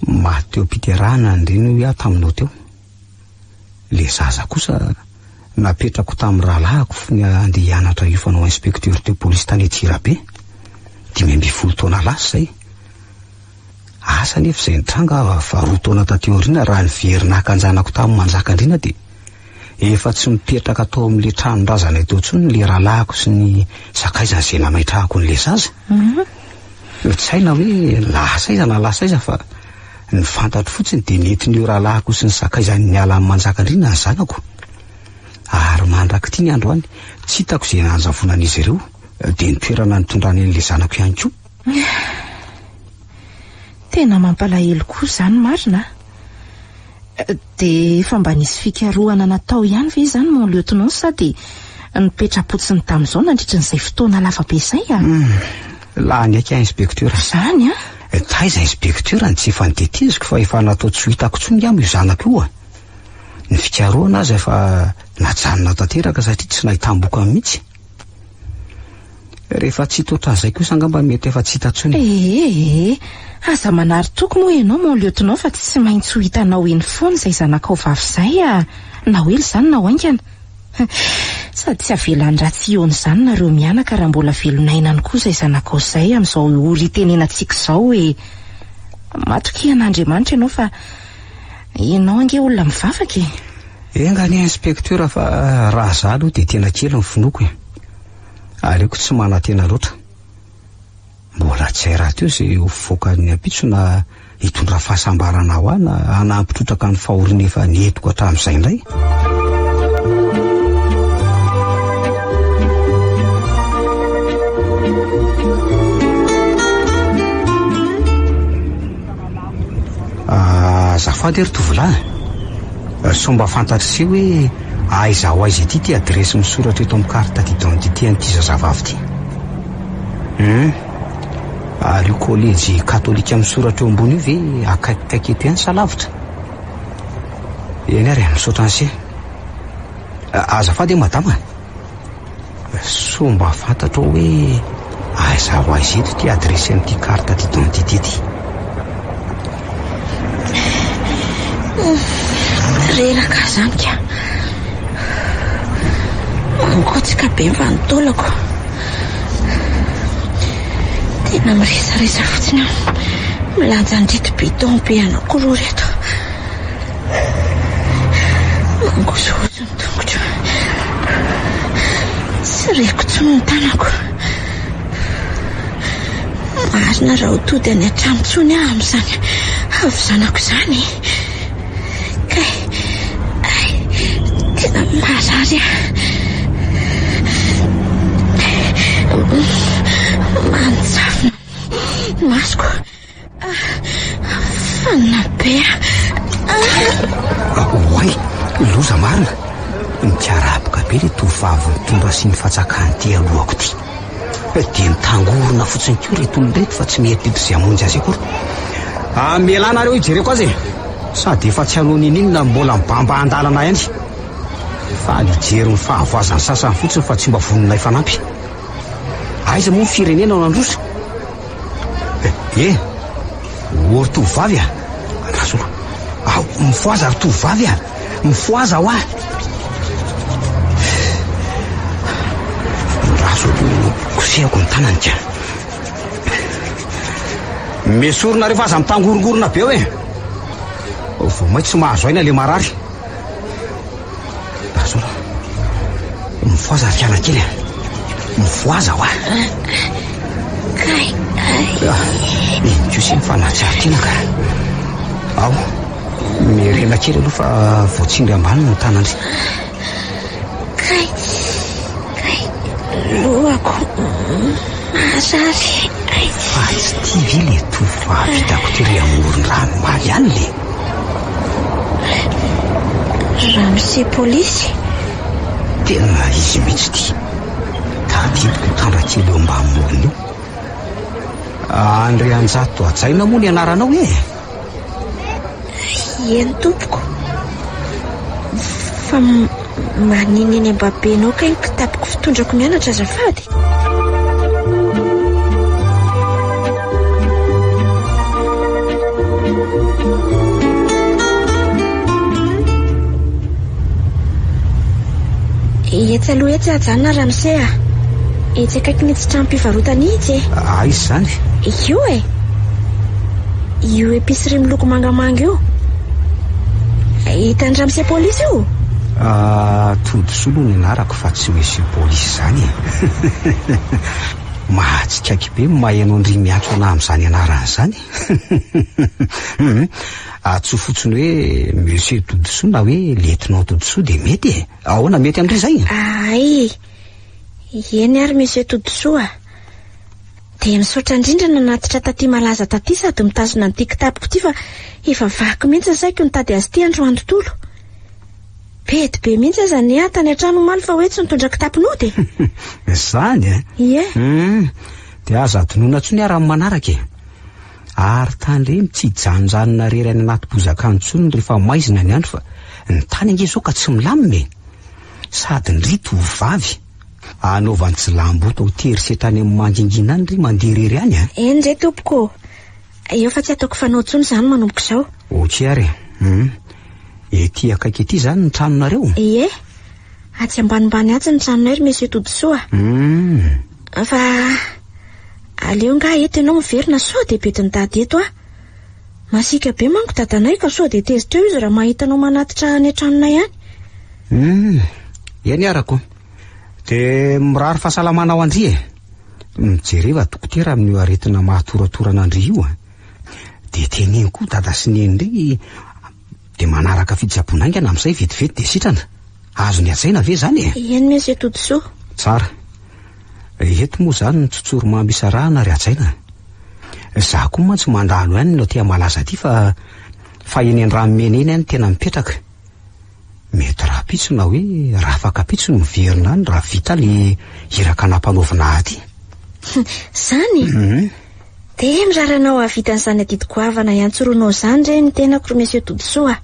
Maty teo mpiterahana ny reny hoe taminao teo. Le zaza kosa napetrako tamin'ny rahalahako ny andeha hianatra io fanao inspecteur teo polisy tany Antsirabe. 12 taona lasa zay. Asa nefa izay nitranga fa 2 taona tateoriana raha ny verina akanjanako tamin'ny Manjakandriana de efa tsy mipetraka tao amin'le tranon-drazana eto intsony le rahalahako sy ny sakaizana izay namaitrahako n'le zaza. Tsy haina hoe lasaiza na lasaiza fa ny fantatro fotsiny de nety ny rahalahako sy ny sakaizany niala amin'ny Manjakandriana ny zanako. Ary mandraky ty ny androany tsy hitako izay nanjavona an'izy ireo de nitoerana nitondrany an'le zanako ihany koa. Tena mampalahelo koa zany marina. De efa mba nisy fikarohana natao ihany ve zany mon lieutenant sa de nipetrapotsiny tamin'izao nandritra n'izay fotoana lavabe izay a? La ny aika inspecteur. Zany a? Taiza inspecteur ny tsy efa niteteziko fa efa natao tsy hitako tsony amo io zanako io a. Ny fikarohana azy efa najanona tanteraka satria tsy nahitam-boka mihitsy. Rehefa tsy totra zay kosa angamba mety efa tsy hitantsony. Aza manary toko moa ianao maoliotinao fa tsy maintsy ho hitanao eny foana izay zanakao vavy izay na oely izany na oaingana. Sady tsy avelan-dratsy iony izany nareo mianaka raha mbola velonainany koa izay zanakao izay amin'izao olo itenenantsika izao hoe matok'ian'Andriamanitra ianao fa ianao ange olona mivavaka e. Engany inspektera fa raha za aloha dia tena kely ny finoko e. Aleoko tsy mana-tena loatra. Mbola tsy hay raha teo izay hofoaka ny ampitsona hitondra fahasambarana ho ana hanampitrotraka ny fahoriana efa netiko hatramin'izay indray. Azafady ery tovolahy, somba fantatr'iseo hoe aiza ho aiza ity ty adresy misoratra eto amin'ny carte d'identité an'ity zazavavy ty. Ary io kolejy katolika misoratra eo ambony io ve akaikikaiky ety any sa lavitra? Eny ary misaotra an'se. Azafady madama, somba fantatra hoe aiza ho aiza eto ty adresy an'ity carte d'identité ty. Reraka zany ka mangotsika be mba nitolako. Tena miresaresa fotsiny aho, milanja andrety bidon be anankiroa reto. Mangozozo ny tongotra, tsy reko tsony ny tanako. Marina raha hotody any an-trano tsony aho amin'izany havizanako izany. Tena marary manjavona masoko fanina be. Oay, loza marina. Mitiaraboka be le tovavy mitondra sy ny fatsakany ty alohako ty. Dia mitangorona fotsiny koa reto olondraiky fa tsy mety izay amonjy azy akory. Mielanareo ijereko azy sady efa tsy hanao ninina mbola mibamba andalana ihany. Fa lijery ny fahavoazany sasany fotsiny fa tsy mba voninay fanampy. Aiza moa ny firenena ao nandrosa? Ory tovavy Andrasolo. Mifoaza ry tovavy mifoaza ho Andrasolo kosehako ny tanany ka. Mesorona rehefa aza mitangorongorona be hoe vao maitsy tsy mahazo aina le marary. Andrasolo mifoaza ry fianakely mifoaza ho Kosi ny fanatsary tiana ka. Ao, mirena kely aloha fa voatsindry ambany ny tanany. Kay, lohako marary. Fa tsy tia ve le tovavy hitako tery amoron-drano maly ihany le. Ramose polisy. Tena izy mihitsy ty. Tadidiko tandra kely eo mba amorony io. Andre Anjato ajaina moa ny anaranao e? Eny tompoko. Fa manineny ambabenao kay kitapoko fitondrako mianatra azafady. Etsy aloha etsy ajanona Ramose etsy akaiky ny tsy trano-pivarotana itsy e. Izy zany? Io io épicerie miloko mangamanga io. Hitan'ny Ramose polisy io? Todisolo ny anarako fa tsy misy polisy zany. Mahatsikaiky be mahaino andry miantso ana amin'izany anarany zany. Tsy fotsiny hoe monsieur Todiso na hoe lieutenant Todiso dia mety e. Ahoana mety amin'ireo zay? Eny ary monsieur Todiso dia misaotra indrindra nanatitra taty malaza taty sady mitazona n'ity kitapoko ty fa efa vaky mihitsy saiko nitady azy ty andro antontolo. Bedy be mihitsy aza ny tany an-trano maly fa hoe tsy nitondra kitaponao dia. Zany Ie. Dia aza adinoina tsony ara amin'ny manaraka e. Ary tany re mitsijanonjanona rery any anaty bozaka antsony rehefa maizina ny andro fa ny tany ange zao ka tsy milamime. Sady ny rito hovavy anaovany tsy lamboto tery setrany amin'ny manjingina any ry mandeha rery any a. Eny zay tompoko. Eo fa tsy ataoko fanao tsony zany manomboka izao. Ohatsy ary. Ety akaiky ety zany ny tranonareo? Ie. Atsy ambanimbany atsy ny tranonay ry Monsieur Totosoa. Fa aleo nga eto ianao miverina sao de betiny dady eto a. Masika be manko dadanay ka sao de tezitra eo izy raha mahitanao manatitra any an-tranonay any. Eny arako. De mirary fahasalamana ao andry e. Mijereva dokotera amin'io aretina mahatoratorana andry io a. De teneny koa dada sy neny ndray de manaraka fitsaboana aingana amin'izay vetivety de sitrana. Azo ny atsaina ve zany e? Eny Monsieur Totosoa. Tsara. Eto moa zany ny tsotsoro mampisarahana ry atsaina. Za koa mantsy mandalo ihany no tia malaza ty fa eny an-dranomena eny any tena mipetraka. Mety raha pitso na hoe raha afaka pitso no miverina any raha vita le iraka nampanaovina aty. Zany? De miraranao avitan'izany adidiko havana iantsoronao zany re ny tenako ry Monsieur Totosoa.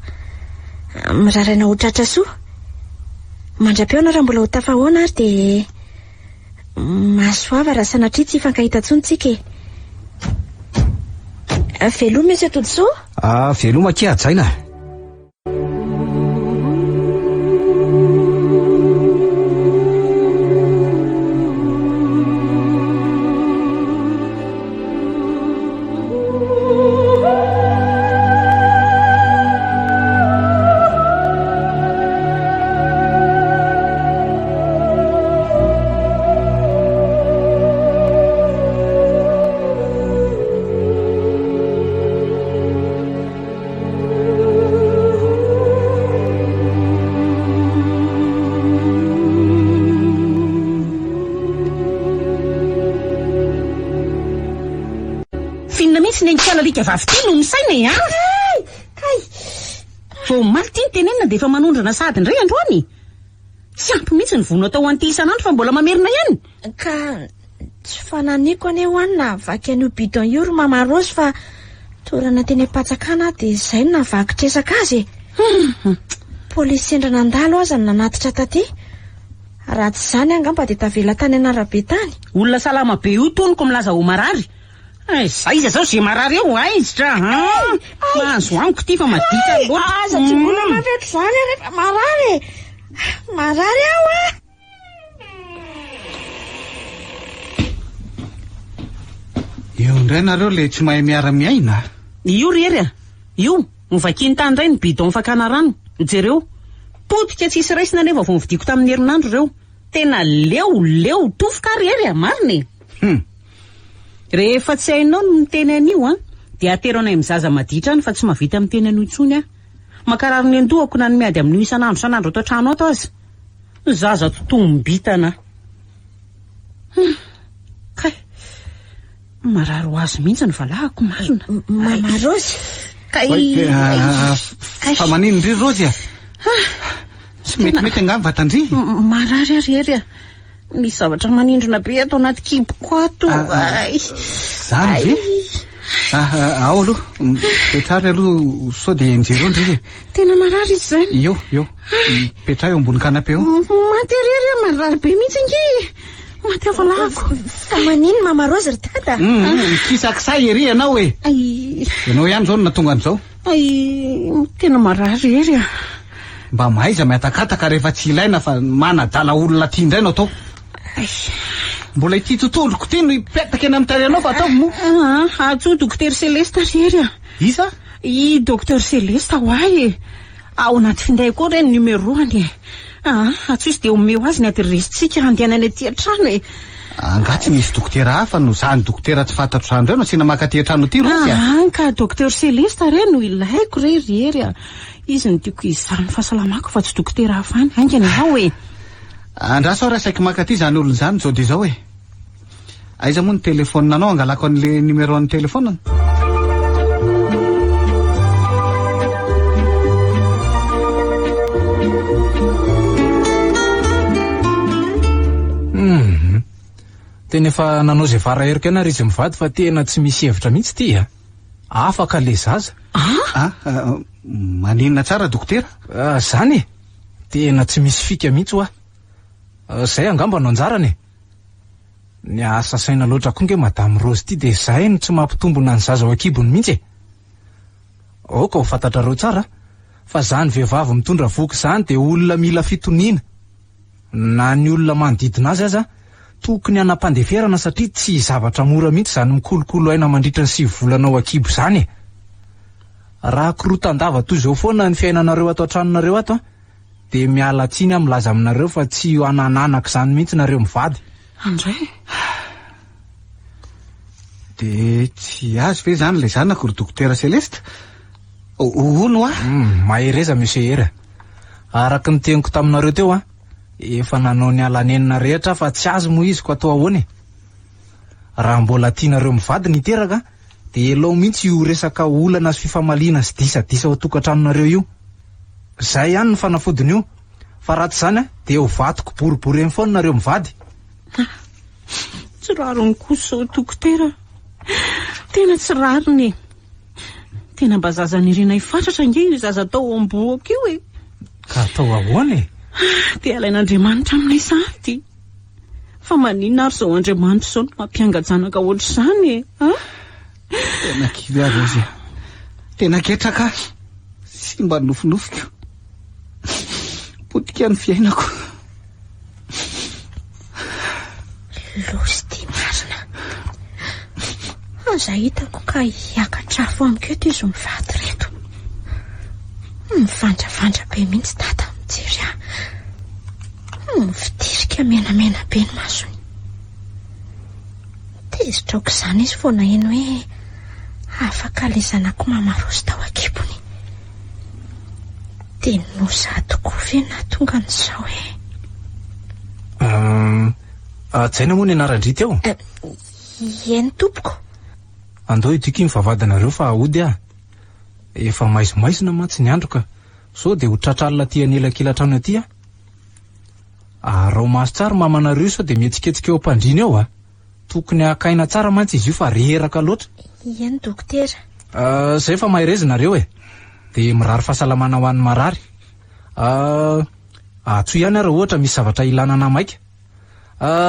Miraranao tratra soa. Mandra-peona raha mbola ho tafahoana ary de mahasoava raha sanatria tsy hifankahita tsony tsika e. Veloma Monsieur Totosoa? Veloma kia atsaina. Alika vavitino misaina vao maly ty ny tenenina de efa manondrana sady indray androany. Tsy ampy mihitsy ny vono atao an'ity isan'andro fa mbola mamerina ihany. Ka tsy fananiko ane ho any nahavaky an'io bidon io ry Mama Rose fa torana teny Patsakana de zay no nahavaky-tresaka azy. Polisy sendra nandalo aza no nanatitra taty. Raha tsy zany angamba de tavela tany an'arabe tany. Olona salama be io toniko milaza ho marary. Za iza zao zay marary eo aizitra. Mahazo amiko ty fa madika loatra. Aza tsy mbola mafeky zany rehefa marary. Marary aho a. Eo indray nareo le tsy mahay miara-miaina. Io rery a. Io mivakiny tany indray ny bidon fakana rano. Jereo potika tsisy raisina nefa vao nividiko tamin'ny herinandro reo. Tena leo tofoka rery a mariny. Rehefa tsy hainao no miteny an'io a de ateranay mizaza maditra any fa tsy mavita miteny an'io intsony a. Makarary ny andohako na ny miady amin'io isan'andro ato an-trano ato aza. Zaza totombitana. Kay marary ho azy mihitsy ny valahako marina. Mama Rose. Fa manino ndry Rose a? Tsy metimety angamba vatandry. Marary ary a. Misy zavatra manindrona be ato anaty kiboko ato. Zany ve? Ao aloha. Petrary aloha sao de enjereo ndry. Tena marary izy zany. Eo. Petrary eo ambony kanapé eo. Materery marary be mihitsy ingy. Maty avalako. Fa manino Mama Rose ry dada? Kisakisay ery ianao e. Ianao ihany zao no natonga an'izao. Tena marary ery a. Mba mahaiza miatakataka rehefa tsy ilaina fa manadala olona ty indray no atao. Mbola ity tontoloko ty no ipetaka eny amin'ny tarehanao fa ataovy moa. Atso Docteur Céleste rery a. Isa? I Docteur Céleste hoay e. Ao anaty finday koa reny numéro-any e. Atso izy de omeo azy ny adresitsika handehanany aty an-trano e. Angatsy misy dokotera hafa no zany dokotera tsy fantatro zany reo no asina makaty an-trano ty Rosy a. Ka Docteur Céleste reny no ilaiko rery a. Izy no tiako izany fahasalamako fa tsy dokotera hafa any. Aingany ao e. Andraso aho rasaky makaty zany olon zany zao de zao e. Aiza moa ny telefônina anao angalako an'le numéro an'ny telefônina. Tena efa nanao zay vara erika ianao izy mivady fa tena tsy misy hevitra mihitsy ty a. Afaka le zaza. Maninona tsara dokotera? Zany e. Tena tsy misy fika mihitsy hoa. Zay angamba no anjarany. Ny asa saina loatra koa nge Madame Rose ty de zay no tsy mampitombona ny zaza ao akibony mihitsy. Ka ho fantatrareo tsara fa zany vehivavy mitondra voky zany de olona mila fitoniana. Na ny olona manodidina azy aza tokony anampandeferana satria tsy zavatra mora mihitsy zany mikolokolo aina mandritra ny 7 volana ao akibo zany. Raha korotandava toy izao foana ny fiainanareo ato an-tranonareo ato de miala tsiny milaza aminareo fa tsy io anananaka zany mihitsy nareo mivady. Andray de tsy azy ve zany le zanako ry dokotera Celeste? Ono mahereza monsieur Era. Araka ny teniko taminareo teo efa nanao ny alanenina rehetra fa tsy azy moa izy ko atao ahoany. Raha mbola tianareo mivady niteraka de elao mihitsy io resaka olana sy fifamaliana sy disadisa ao tokantranonareo io. Zay ihany ny fanafodiny io. Fa raha tsy zany de ho vatiko boribory eny foana nareo mivady. Tsy rariny kosa o dokotera. Tena tsy rariny. Tena mba zazany irina ifatratra nge io zaza tao amboako io Ka atao ahoany? De alain'Andriamanitra aminay sady. Fa maninona ary zao Andriamanitra zao no mampiangajanaka ohatr'izany Tena kivy ary izy. Tena ketraka. Sy mba nofinofiko. Potika ny fiainako. Losy ty marina. Aza hitako ka hiakatrafo amiko eto izy mivady reto. Mivandravandra be mihitsy tata mijery fidirika menamena be ny masony. Tezitra aoko izany izy foana eno hoe afaka le zanako Mama Rose tao akibony. De noza tokoa ve na tonga n'izao Tsaina moa ny anarandrity ao? Eny tompoko. Andao itiky mivavadanareo fa ahody efa maizimaizina mantsy ny andro ka so de ho tratralina ty anelakelan-trano aty Arao maso tsara mamanareo so de mihetsiketsika eo am-pandriny ao Tokony akaina tsara mantsy izy io fa reraka loatra. Eny dokotera. Zay fa mahereza nareo de mirary fahasalamana ho an'ny marary. Atso ihany raha ohatra misy zavatra ilana namaika.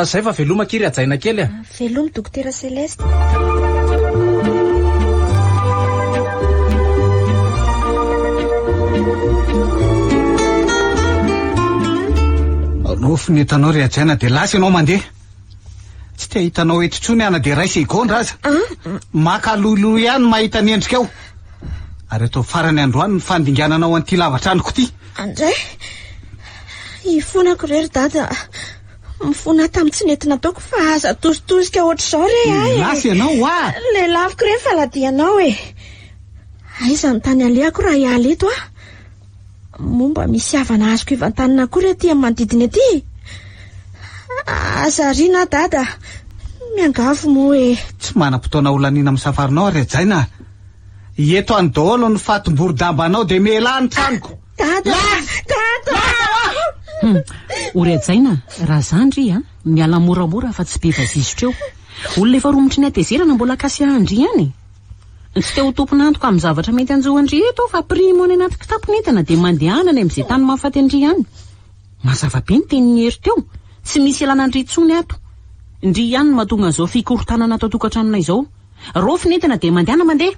Zay fa veloma kiry ajaina kely Veloma dokotera Celeste. Nofiny hitanao ry ajaina de lasa ianao mandeha. Tsy te hitanao eto tsony ana de raisa igondra aza. Maka lolo ihany mahita ny endrika ao. Ary atao farany androany ny fandingananao an'ity lavatranoko ty. Andray, ifonako rery dada. Mifona tamin'ny tsy nety nataoko fa aza tositosika ohatr'izao re Lasa ianao Le laviko re faladianao Aiza ny tany aleako raha hiala eto Momba misy havana azoko ivantanina koa re aty amin'ny manodidina aty. Azarina dada. Miangavo moa Tsy manam-potoana olaniana amin'ny safarinao ry ajaina. Eto any daholo ny fatomborin-dambanao de miala ny tranoko. Dada. Ory ajaina, raha zandry miala moramora fa tsy be vazizotra eo. Olona efa romotry ny atezerana mbola kasy andry ihany. Tsy te ho tompon'antoka amin'ny zavatra mety anjoandry eto fa primo any anaty kitapo netana de mandehanana amin'izay tany mahafaty andry ihany. Mazava be ny tenin'ny hery teo. Tsy misy ilan'andry tsony ato. Ndry ihany mahatonga an'izao fikorotanana ato tokantranonay izao. Rofy netana de mandehana mandeha.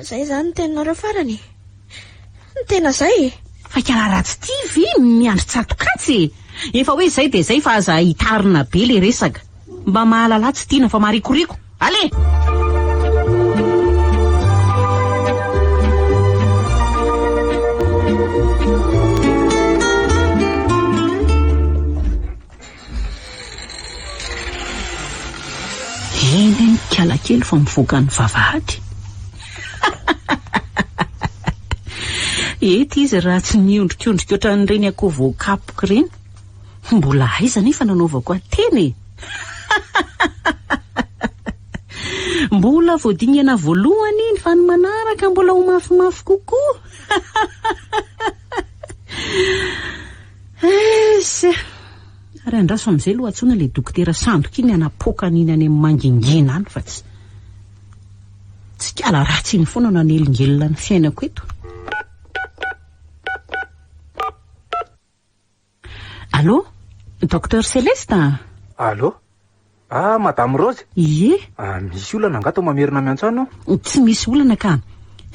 Zay zany ny teninareo farany. Ny tena zay Fa kala ratsy ty vy miandry tsatokatsy. Efa hoe zay de zay fa aza hitarina be le resaka. Mba mahalala tsy tiana fa marikoriko. Ale! Eny kala kely fa mivoaka ny vavahady. Ety izy raha tsy niondrikondrika ohatran'ireny akoho voakapoka ireny. Mbola aiza nefa nanaovako ateny Mbola voadingana voalohany ny fa ny manaraka mbola ho mafimafy kokoa. Ary andraso amin'izay loha antsona le dokotera Sandoka iny anapoka an'iny any amin'ny mangingina any fa tsy kala ratsy iny foana nanelingelina ny fiainako eto. Allô? Docteur Céleste? Allô? Madame Rose? Ie? Misy olana angato mamerina miantso anao? Tsy misy olana ka.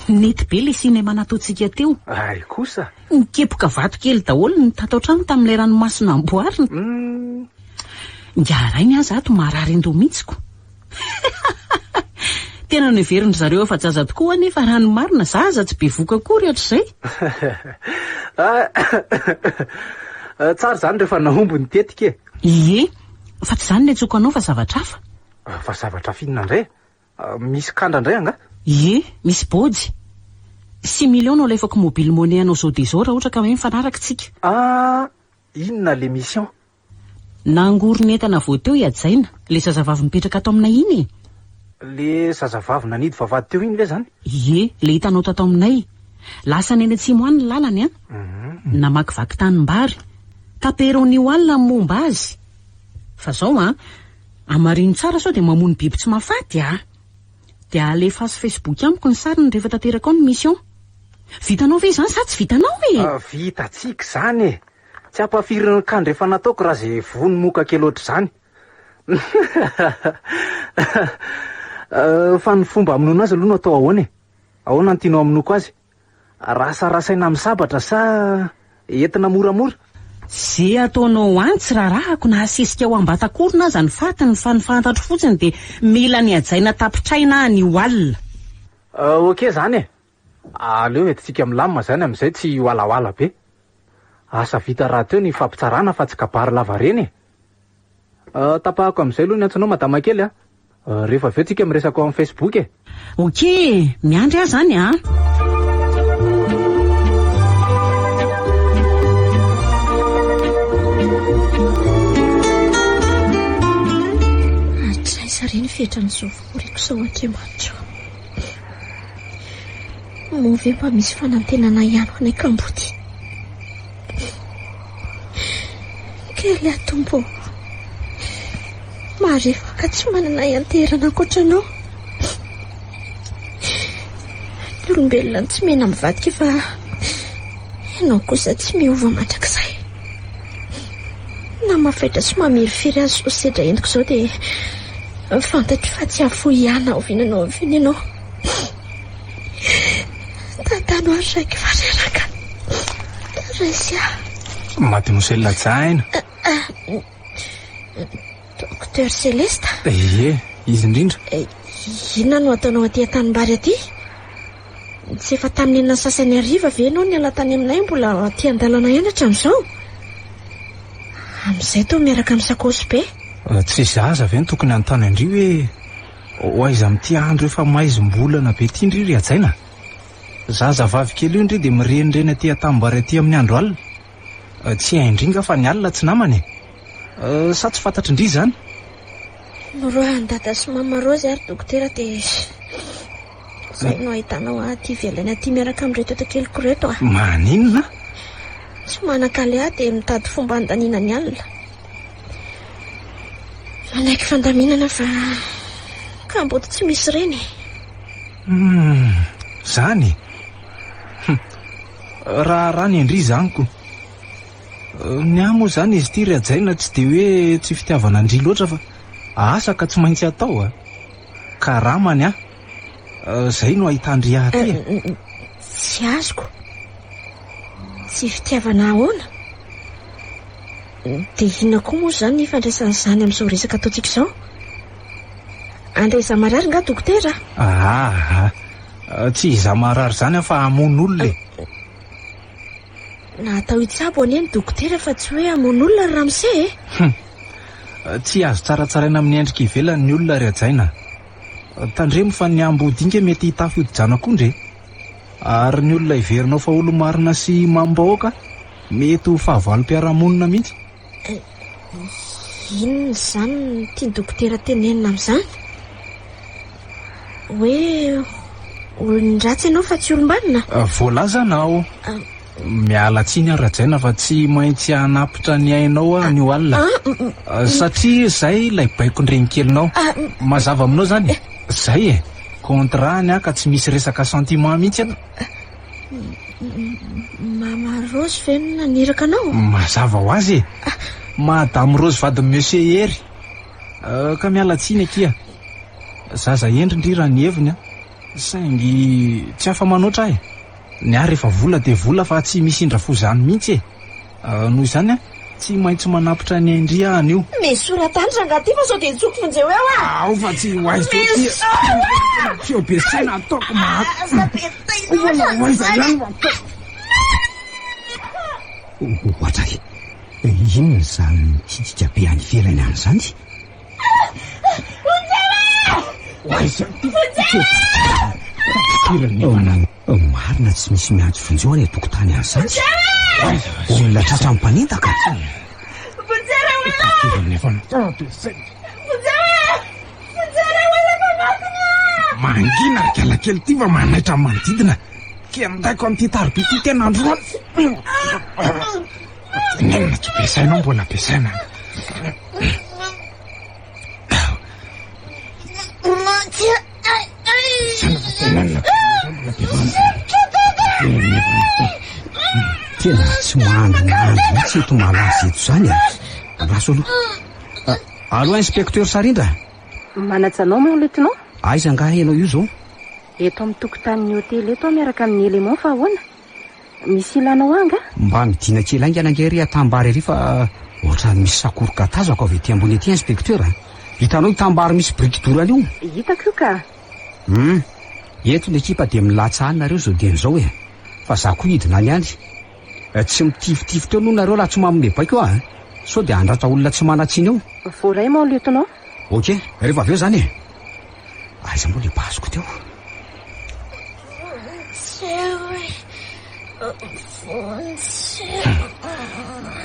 Nety be le sinema nataontsika teo. Ay kosa. Nikepoka vato kely daholo ny tatao trano tamin'ilay ranomasina amboarina. Ngarainy azy ato marary endo mihitsiko. Tena neveriny zareo fa jaza tokoa nefa rano marina zaza tsy be voka akory ohatr'izay. Tsara zany rehefa nahomby ny tetika. Ie, fa tsy zany ny atsoka anao fa zavatra hafa. Fa zavatra finina indray? Misy kandra indray anga? Ie, misy bôjy. 6 millions alefako mobile monnaie anao zao de zao raha ohatra ka hoe mifanaraka tsika. Inona l'émission? Nangoron'entana vao teo iadzaina, le zazavavy mipetraka ato aminay iny. Le zazavavy nanidy vavady teo iny ve zany? Ie, le hitanao tato aminay. Lasa ny eny atsimo any ny lalany a. Namakivaky tanimbary. Taperonio alina ny momba azy. Fa zao amarino tsara sao de mamony biby tsy mahafaty de alefaso Facebook amiko ny sariny rehefa tanteraka ao ny mission. Vitanao ve zany sa tsy vitanao e? Vitatsika zany e. Tsy ampafirina kandra efa nataoko raha zay vony moka kely ohatr' zany. Fa ny fomba aminoana azy aloha no atao ahoana e? Ahoana ny tianao aminoko azy? Rasarasaina amin'ny sabatra sa entina moramora? Ze ataonao any tsy rarahako na asesika ao ambatakorona aza ny fatiny fa ny fantatro fotsiny de mila ny ajaina tapitraina ny oalina. Ok zany e. Aleo entintsika milamina zany amin'izay tsy oalaoala be. Asa vita raha teo ny fampitsarana fa tsy kabary lava reny e. Tapahako amin'izay aloha ny antsonao madama kely a. Rehefa aveo tsika miresaka ao amin'ny Facebook e. Ok, miandry ahy zany Reny fetran'izao voreko sao Andriamanitra. Move mba misy fanantenana ihany anay kamboty. Kely atombo. Marefaka tsy manana ianterana ankoatranao. Ny olombelona tsy mena mivadika fa ianao kosa tsy miova mandrakizay. Na mafaitra sy mamirifiry azy so sedra endiko zao de fantatro fa tsy afo ihana ao vinanao avy ianao. Tantano ary raiky fareraka. Raisy Mademoiselle Jaina. Docteur Céleste. Ie, izy indrindra. Inona no ataonao aty an-tanimbary aty? Tsy efa tamin'ny enina sasany hariva ve ianao niala tany aminay mbola aty an-dalana ihany hatramin'izao? Amin'izay tao miaraka amin'ny sakosy be. Tsy zaza ve ny tokony anontany andrio hoe aiza amin'ity andro efa maizim-bolana be ty indrio ry Ajaina? Zaza vavy kely io indrio de mirenireny aty an-tanimbary aty amin'ny andro alina. Tsy haindringa fa ny alina tsy namany e. Sa tsy fantatry indri zany? Noroahan'ny dada sy mama Rose ary dokotera de zay no ahitanao aty velany aty miaraka amin'reto takeliko reto Maninona? Tsy manakaly ahy de mitady fomba andaniana ny alina. Anaiky fandaminana fa kamboty tsy misy reny. Zany? Raha ny endry zaniko. Ny amo zany izy ty ry Ajaina tsy de hoe tsy fitiavana andry loatra fa asa ka tsy maintsy atao karamany zay no ahitandry ahy ty. Tsy azoko. Tsy fitiavana ahoana? De inona koa moa zany ny fandraisana zany amin'izao resaka ataontsika izao? Andraiza marary nga dokotera? Tsy iza marary zany fa hamono olona Natao itsabo anie ny dokotera fa tsy hoe hamono olona ry Ramsey Tsy azo tsaratsaraina amin'ny endrika ivelany ny olona ry Ajaina. Tandremo fa ny ambodinga mety hitafy hodijana koa ndre. Ary ny olona iverinao fa olo marina sy mambahoaka mety ho fahavalo-piarahamonina mihitsy. Inona zany tia dokotera tenenina amin'izany? Hoe olon-dratsy ianao fa tsy olom-banina? Voalaza anao. Miala tsiny ary Ajaina fa tsy maintsy hanapitra ny ainao ny alina. Satria zay ilay baikon-dreny kelinao. Mazava aminao zany. Zay kontrany ka tsy misy resaka sentiment mihitsy Mama Rose ve naniraka anao? Mazava ho azy Madame Rose vady Monsieur Hery. Ka miala tsiny akia. Zaza endrindry raha ny heviny a. Saingy tsy afa-manoatra ahy. Ny ary rehefa vola de vola fa tsy misy indra fo zany mihitsy e. Noho izany a, tsy maintsy manapitra ny Andriana io. Mesoratany rangaty fa sao de tsoko fonjeo eo a. Ao fa tsy hoaiz tsy obesena ataoko ohatra inona zany tsitsika be any ivelany any zany? Marina tsy misy miantso fonjeo any atokotany any zany. Olona tratra mpanintaka. Mangina kelakely ty va manaitra manodidina. Ke mindaiko amin'ity tarby ty tena androany. Nenona tsy besaina mbola besaina. Tena tsy mahandro mihitsy eto malaza eto zany a. Raso aloha inspecteur Sarindra. Manatsanao moa lieutenant? Aiza nga hainao io zao? Eto amin'ny tokotanin'ny hôtely eto miaraka amin'ny élément fa ahoana? Misy ilanao anga? Mba midina kely ainga nangery atambary ery fa ohatrany misy sakoroka-tazako avy ety ambony ety inspecteur. Hitanao itambary misy briky dorany io? Hitako io ka. Eto ny ekipa de milatsa any nareo zao de n'izao e. Fa za koa hidina any any. Tsy mitifitify teo aloha nareo laha tsy mamomehy baiko a. Sao de andratra olona tsy manatsiny eo. Voray moa lieutenant. Ok, rehefa avy eo zany e. Aiza moa le basiko teo?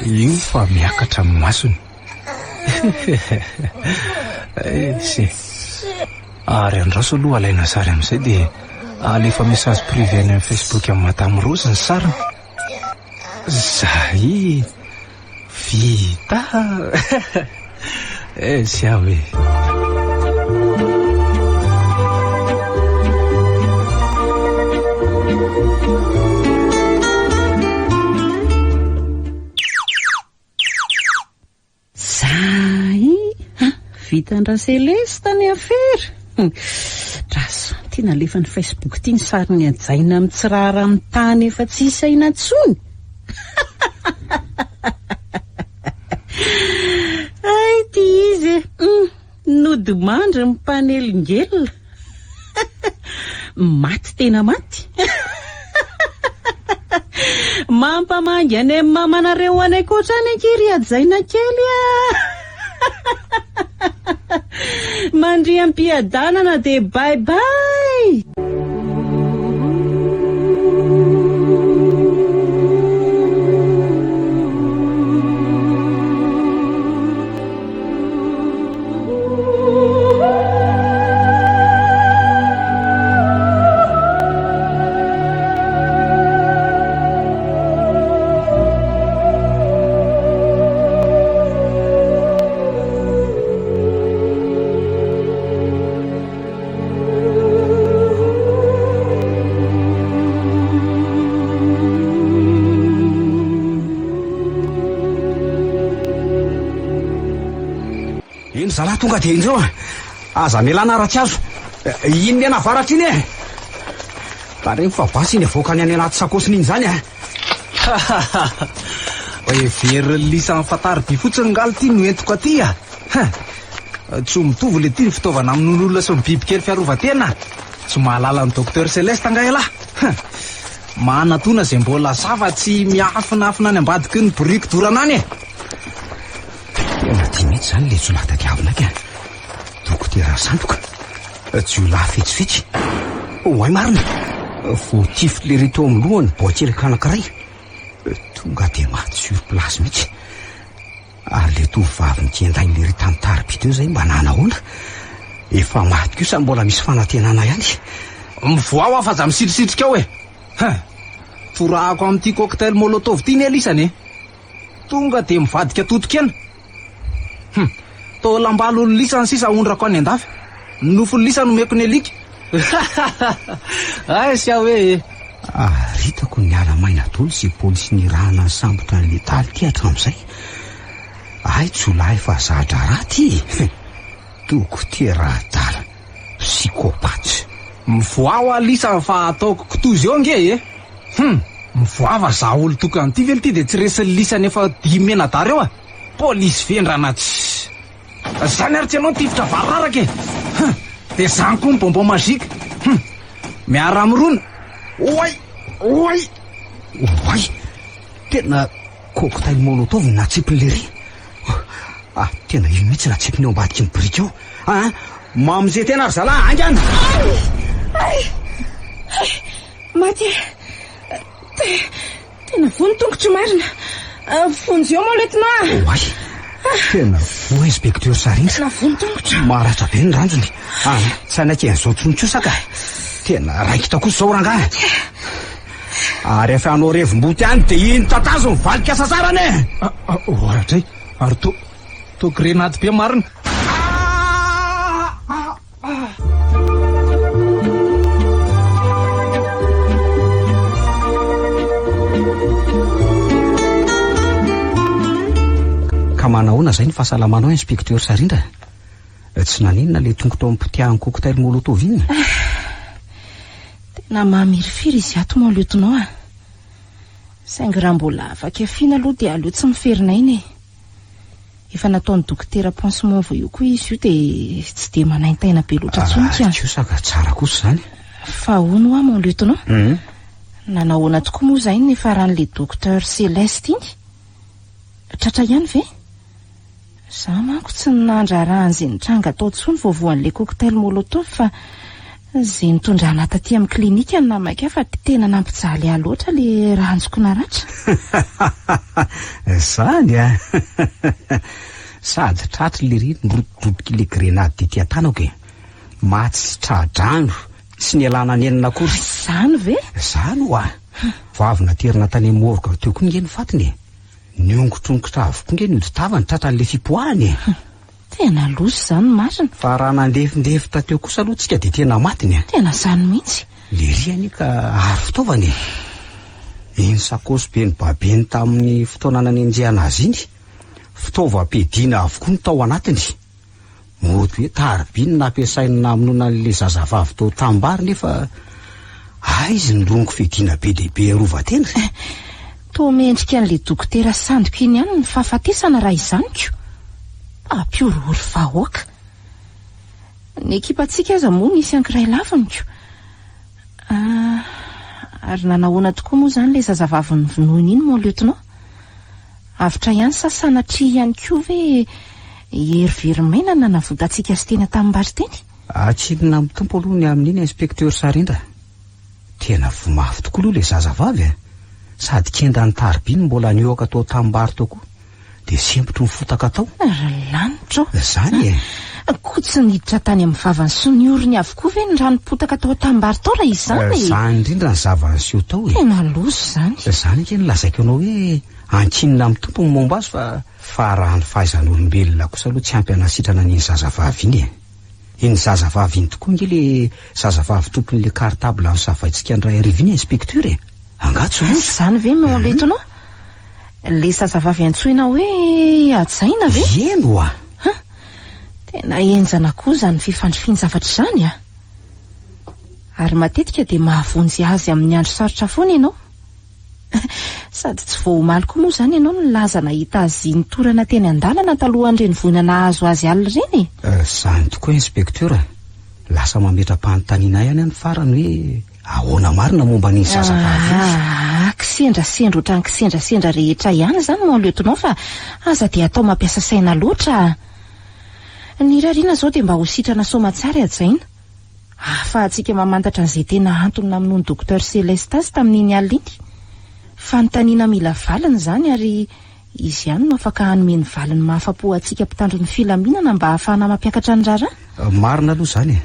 Io fa miakatra amin'ny masony. Ary andraso aloha alaina sary amin'izay de alefa message privé any amin'ny Facebook amin'ny Madame Rose ny sariny. Zay vita. Sy hoe vitandra Celeste tany afera. Traso, tiana alefa ny Facebook ty ny sary ny ajaina amin'ny tsirara amin'ny tany efa tsy isaina tsony. Ay, ty izy nodimandry ny mpanelingela. Maty tena maty. Mampamangy any amin'ny mamanareo any koatra any akery ajaina kely a. Mandry am-piadanana de bye bye. Zalahy tonga de indreo aza melana ratsy azo. Ino ny anavaratra iny e? Tare fa basy iny avoaka ny any anaty sakosiny iny zany a. Hoe very lisan'ny fatariby fotsiny ngal ty no entiko aty a. Tsy mitovy le ty ny fitaovana amin'ny olona sy ny bibikely fiarovatena. Tsy mahalala ny docteur Celeste nga elahy. Manatona zay mbola safa tsy miafinafina any ambadiky ny briky doranany e. Tena ty mihitsy zany le tsolatadiavina ka. Dokotera Sandoka tsy ho lahy fetsifetsy. Oay marina voatify le reto amin'ny lohany boakelaka anankiray. Tonga de maty sur place mihitsy. Ary le tovovavy nikenday le ry tamin'ny tarby teo zay mba nanahoana. Efa maty kosa mbola misy fanantenana ihany. Mivoao afa za misitrisitsika ao e. Torahako amin'ity cocktail molotov ty ny elisany e. Tonga de mivadika totokena. To lambalo ny lisany sisa ondrako any andafy. Nofo ny lisa nomeko ny alika. Ay sia hoe ritako ny ala maina tolo sy polisy nirahana ny sambotra ny letaly ty hatramin'izay. Ay tsolahy fa zatra raty. Dokotera psikopaty. Mivoava lisa fa ataoko kitozy eo ange e. Mivoava za olo tokany ty vely ty de tsy resin'ny lisa nefa dimenadara eo a. Polisy vendrana tsy. Zany ary tsy anao tifitra vararaka e. De zany koa ny bonbon mazika. Miara amirona. Oay. Tena cocktail molotov natsipin'le ry. Tena ino mihitsy natsipiny eo ambadiky ny brika eo. Mamizay tena ry zalahy angany. Maty. Tena vony tongotro marina. Fonjy eo moa lieutenant. Oay. Tena vo inspecteur Sarindra. Na vony tongotro. Maratra be ny ranjony. Tsy anaken'izao tsonontsosaka. Tena raikita kosa zao rangahy. Ary efa anao revim-boty any de iny tatazo ny valika sasarany. Oratray. Ary to grenady be marina. Ka manahoana zay ny fahasalamanao inspecteur Sarindra? Tsy naninona le tongotra ampitiahany cocktail molotov iny? Tena mamirifiry izy ato moa lieutenant. Saingy raha mbola afaka afiana aloha dia aleo tsy miferina iny. Efa nataony dokotera pansement vo io koa izy io de tsy de manaintaina be loatra tsonika. Saka tsara kosa zany. Fa hono mon lieutenant. Nanahoana tokoa moa zay ny faran'le docteur Céleste iny. Tratra ihany ve? Za manko tsy nandrarahany zay nitranga tao tsony voavoan'le cocktail molotov fa zay nitondrana taty amin'ny klinika ny namaka fa tena nampijaly loatra le ranjoko naratra. Zany sady tratry le ry nirotodroboky le grenady ty atanako e. Matsy tradrano sy ny alana ny enina kory. Zany ve? Zany oa. Vavy naterina tany amoroka teo koa nge ny fatiny. Niongotrongotra avokoa nge noditavany tratran'le fipoahany. Tena loso zany marina. Fa raha nandefindefy tateo kosa aloha tsika de tena matiny. Tena zany mihitsy. Le ry anika ary fitaovany. Iny sakosy be ny babeny tamin'ny fotoana nanenjehana azy iny. Fitaovam-piadiana avokoa ny tao anatiny. Mody hoe taribiny nampiasainy namonoana le zazavavy tao tambary nefa izy ny rongo fiadiana be lehibe arovatena. To mendrika an'le dokotera sandiko iny ihany ny fahafatesana raha izaniko. Piorory vahoaka. Ny ekipantsika aza moa nisy ankiray lavaniko. Ary nanahoana tokoa moa zany le zazavavy ny vonoiny iny moa lieutenant. Avitra ihany sasana tri ihany koa ve herivery maina navodantsika sy tena tamin'ny-bary teny. Atsilina amin'ny tompo aloha ny amin'iny inspecteur Sarindra. Tena vomafy tokoa aloha le zazavavy sady kenda ny taribiny mbola nioaka tao tamin'ny-bary tao koa. De sempotro ny fotaka tao. Lanitra. Zany Koa tsy niditra tany amin'ny vavany sy ny orony avokoa ve ny ranopotaka tao tambary tao raha izany. Zany indrindra ny zavany sy io tao Tena loso zany. Zany ake nilazaiko anao hoe ankinina amin'ny tompo ny momba azy fa raha ny fahaizan'olombelona kosa aloha tsy ampy anasitrana n'iny zazavavy iny. Iny zazavavy iny tokoa nge le zazavavy tompon'le cartable amin'ny savaitsika andray ariviny inspecteur angatso loso. Zany ve mon lieutenant? Le zazavavy antsoina hoe Adjaina ve? Eno Tena enjana koa zany fifandrifiany zavatra zany Ary matetika de mahavonjy azy amin'ny andro sarotra foana ianao. Sady tsy voamaly koa moa zany ianao nilaza nahita azy nitorana teny an-dalana talohan'ireny vonana azo azy alina reny. Zany tokoa inspecteur. Lasa mametram-panontaniana ihany ny farany hoe ahoana marina momba n'iny zazavavy. Kisendrasendra ohatran'ny kisendrasendra rehetra ihany zany mon lieutenant fa aza de atao mampiasa saina loatra. Ny rariana zao de mba ho sitrana soamatsara Adjaina. Fa atsika mamantatra an'izay tena antony namonoany docteur Céleste azy tamin'iny alina iny. Fanontaniana mila valiny zany ary izy ihany no afaka hanome ny valiny mahafapo atsika mpitandro ny filaminana mba ahafahana mampiakatra ny raharaha. Marina aloha zany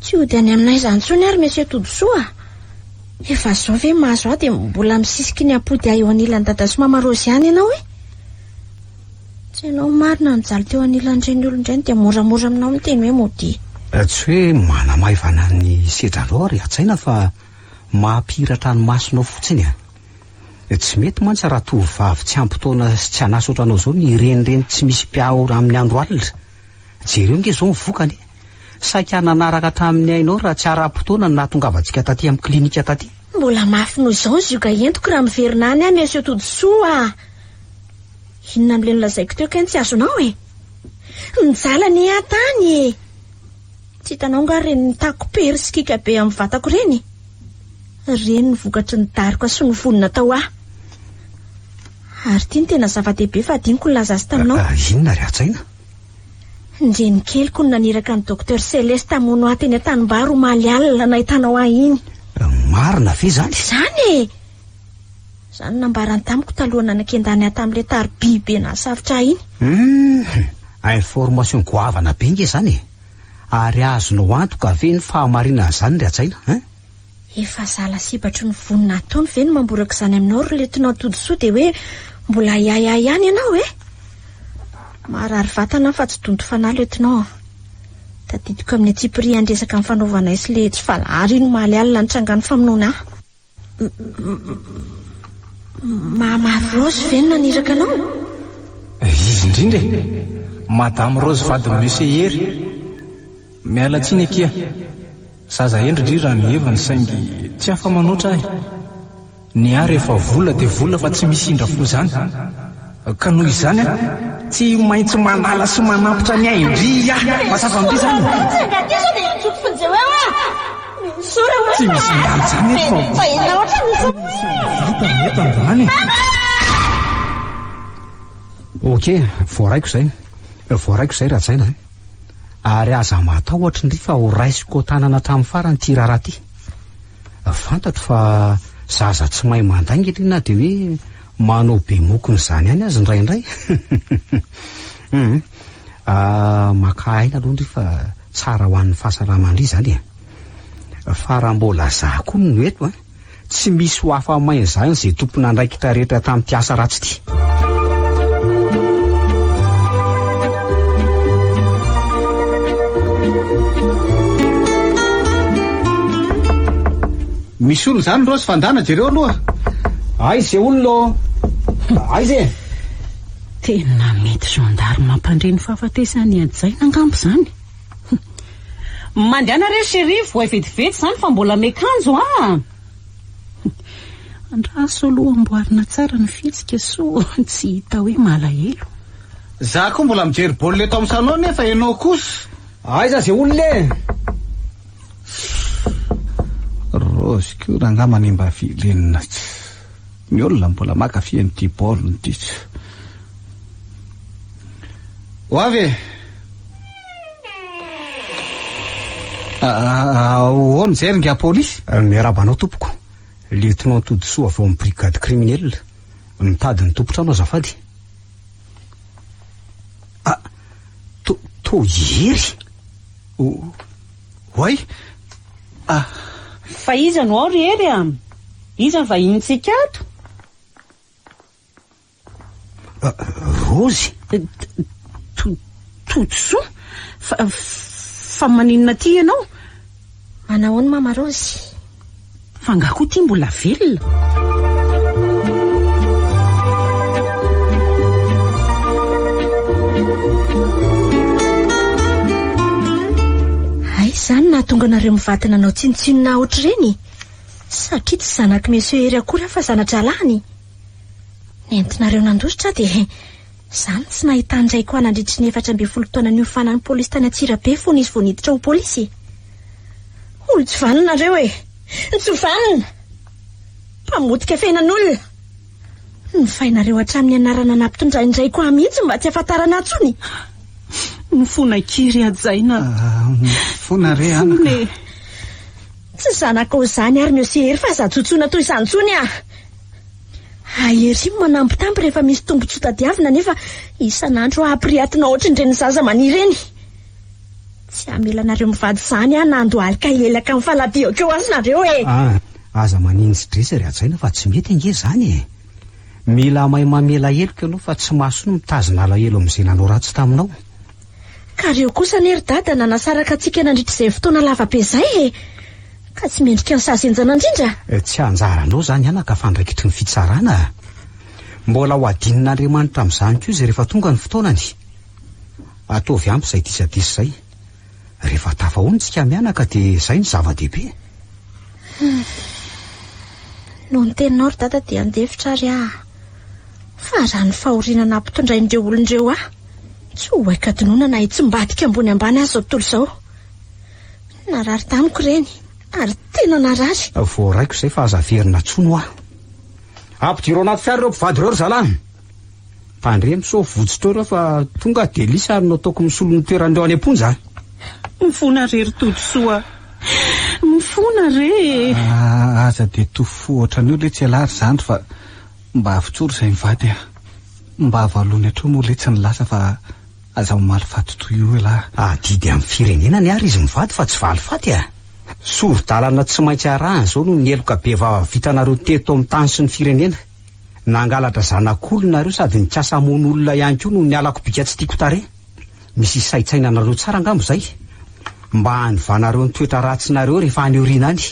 Tsy ody any aminay zany tsony ary monsieur Todosoa. Efa zao ve mahazo aho de mbola misisiky ny apody eo anilan'ny dada sy mama Rosy ihany ianao Tsy ianao marina nijaly teo anilan'ireny olon-dreny de moramora aminao miteny hoe mody. Tsy hoe manamaivana ny sedralao ary atsaina fa mampiratra ny masonao fotsiny tsy mety mantsy raha tovavy tsy ampy-taona sy tsy anasa ohatranao zao ny renireny tsy misy mpiahora amin'ny andro alina. Jereo nge zao mivokany saika nanaraka hatramin'ny ainao raha tsy ara-potoana nahatongavantsika taty amin'ny klinika taty. Mbola mafy noho izao zioga entiko raha miverina any Monsieur Todosoa. Inona am'le nolazaiko teo kay tsy azonao Mijala ny atany tsy hitanao nga reny tako persikika be amin'ny vatako reny. Reny ny vokatry ny dariko sy ny vonona tao ary ty ny tena zava-dehibe fa adiniko ny laza azy taminao. Inona ry atsaina? Ndreny keliko no naniraka ny Docteur Céleste tamono ateny an-tanimbary omaly alina nahitanao iny. Marina ve zany? Zany nambarany tamiko talohana nakendany atam'le taribibe na safitra iny. Information goavana be nge zany ary azonao antoka ve ny fahamarinana zany ry atsaina? Efa zala sibatry ny vonina ataony ve ny mamboraka zany aminao ry Lieutenant Todosoa de hoe mbola iaiai ihany ianao marary vatana fa tsy donto fanahy Lieutenant. Tadidiko amin'ny Tsipri andresaka amin'ny fanaovana isy le tsy falahary iny omaly alina nitrangany famonoana Mama Rose ve ny naniraka anao? Izy indrindra Madame Rose vady Monsieur Hery. Miala tsiny akia. Zaza endrindri raha ny hevany saingy tsy afa manoatra ahy. Ny ahy rehefa vola dia vola fa tsy misy indra fo zany. Ka noho izany tsy maintsy manala sy manapitra ny aindry masafa am'ity zany. Tsy misy ndalo zany zany. Ok, voaraiko zay raha tsaina ary aza matahotra ndry fa ho raisiko tanana hatramin'ny farany ty raharaha ty. Fantatro fa zaza tsy mahay mandainga na dia hoe manao be mokony zany any azy indraindray. Maka aina aloha ndry fa tsara ho an'ny fahasalamandry zany fa raha mbola zaho koa no eto tsy misy ho afa maina zany izay tompona andraikitra rehetra tamin'ity asa ratsy ty. Misy olona zany Rose fandana jereo aloha. Aiza olona? Aiza? Tena mety gendarme mampandreny fahafatesany Adjaina angambo zany. Mandehana re shérif voay vetivety zany fa mbola mekanjo Andraso aloha amboarina tsara ny fihetsika so tsy hita hoe malahelo. Za koa mbola mijery baolina eto amin'ny salon nefa ianao kosa. Aiza ze olona Rose ko raha nga manimba vilenina ny olona mbola makafy an'ity baolina ity. Ho avy ho mijery nga polisy. Miarabanao tompoko. Lieutenant Todosoa avy amin'ny brigade criminelle. Mitady ny tompotra anao azafady. Tohery. Hoay. Fa iza no ao ry Hery iza ny vahinintsika ato? Rose. Todosoa fa maninona ty ianao? Manahoana Mama Rose? Fa ngaho ty mbola velona. Ay zany nahatonga anareo mivadina anao tsinotsinona ohatr'ireny satria tsy zanaky Monsieur Hery akory fa zana-dralany. Nentinareo nandositra dia zany tsy nahita andraiko nandritry ny 14 taona niofanan'ny polisy tany Antsirabe fony izy vao niditra ho polisy. Olo tsy vanina nareo tsy vanina mpamotika fiainan'olona. Nifainareo hatramin'ny anarana nampitondraindray koa mihitsy mba tsy afantarana atsony. Mifona kiry Adjaina. Fona re anaka. Tsy zanako zany ary Monsieur Hery fa zatsotsoina toy izany tsony Ahery manampitampy rehefa misy tombontsoa-tadiavina nefa isan'andro ampiriatina ohatr'ireny zaza manireny. Tsy amelanareo mivady zany nandoalika elaka amin'ny faladiako eo azy nareo aza manintsy dresa ry Adjaina fa tsy mety ange zany Mila mahay mamela heloka ianao fa tsy mahasoa no mitazona alahelo amin'izay nanao ratsy taminao. Ka reo kosa nery dada nanasaraka antsika nandritra izay fotoana lavabe izay ka tsy mendrika ny sazenjana indrindra. Tsy anjaranao zany anaka fandraikitry ny fitsarana. Mbola ho adin'Andriamanitra amin'izany koa izay rehefa tonga ny fotoanany. Ataovy ampy izay disadisa izay. Rehefa tafahoany tsika mianaka dia izay ny zava-dehibe. Noho ny teninao ry dada dia andefitra ary fa raha ny fahorinana ampitondrain'ireo olon'ireo tsy ho haika dinoana na hitsombadika ambony ambany azy zao tontolo izao. Narary tamiko ireny ary tena narary. Voaraiko izay fa azaverina tsono ampidiro anaty fiara ireo mpivady ireo ry zalahy. Mpandre miso votsitra ireo fa tonga dia lisa ary nataoko misolo ny toerandreo any am-ponja. Mifona rery totosoa. Mifona re. Aza dia tofo ohatran'io le tsy alary zandry fa mba avitsoro izay mivady mba avalony hatreo moa le tsy ny lasa fa aza omaly faty toy io lahy. Didy amin'ny firenenany ary izy mivady fa tsy valy faty Soro-dalana tsy maintsy arahany izao no ny eloka be vitanareo teto amin'ny tany sy ny firenena. Nangalatra zanak'olona nareo sady nikasa mon'olona ihany koa no nialako bika tsy tiako tare. Misy saitsainanareo tsara angambo izay mba hanivanareo ny toetra ratsinareo rehefa any aoriana any.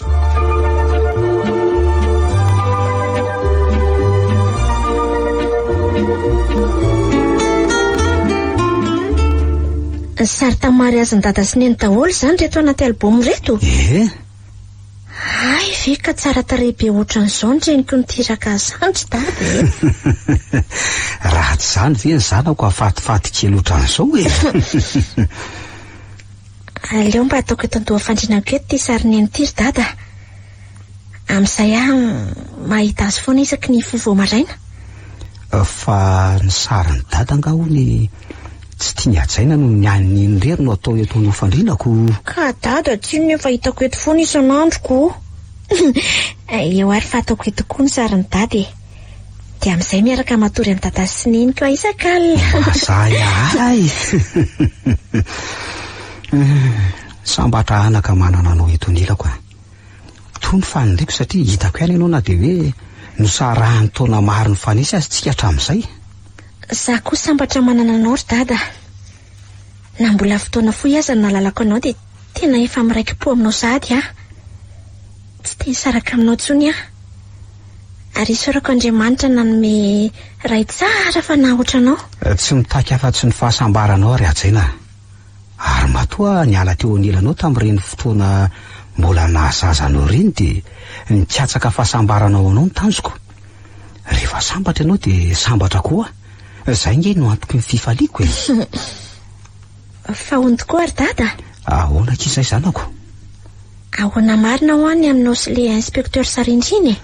Ny sary tamary azy ny dada sy neny daholo izany reto anaty albaomy reto. Ay ve ka tsara tarehy be ohatran'izao ny reniko nitiraka zandry dada. Raha tsy zany ve ny zanako afatifaty kely ohatran'izao Aleo mba ataoko eto andoha fandrinako eto ty sary neny ity ry dada. Amin'izay mahita azy foana isaky ny fovo maraina. Fa ny sarin'ny dada nga hony tsy tia niajaina no nianiny rery no atao eto no fandrinako. Ka dada tiany efa hitako eto foana isan'androko. Eo ary fa ataoko eto koa ny sarin'ny dada dia amin'izay miaraka matory amin'ny dada sy neny koa isak'alina. Zay sambatra anaka manana anao eto nilako toy ny fanindriko satria hitako ihany ianao na dia hoe nosarahany taona maro ny fanesy azy tsika hatramin'izay. Za koa sambatra manana anao ry dada. Na mbola fotoana fohy aza no nalalako anao dia tena efa miraiki-po aminao sady tsy te hisaraka aminao tsony ary isorako Andriamanitra nanome ray tsara fa nahotra anao. Tsy mitaky afa-tsy ny fahasambaranao ary hajaina. Ary matoa niala teo anilanao tamin'ireny fotoana mbola nahazazanao reny dia nitsatsaka fahasambaranao anao ny tanjoko. Rehefa sambatra ianao dia sambatra koa. Zay nge no antoko ny fifaliako Fa hono tokoa ary dada. Ahoana k'izay zanako? Ahoana marina ho any aminao sy le inspekteur Sarindriny.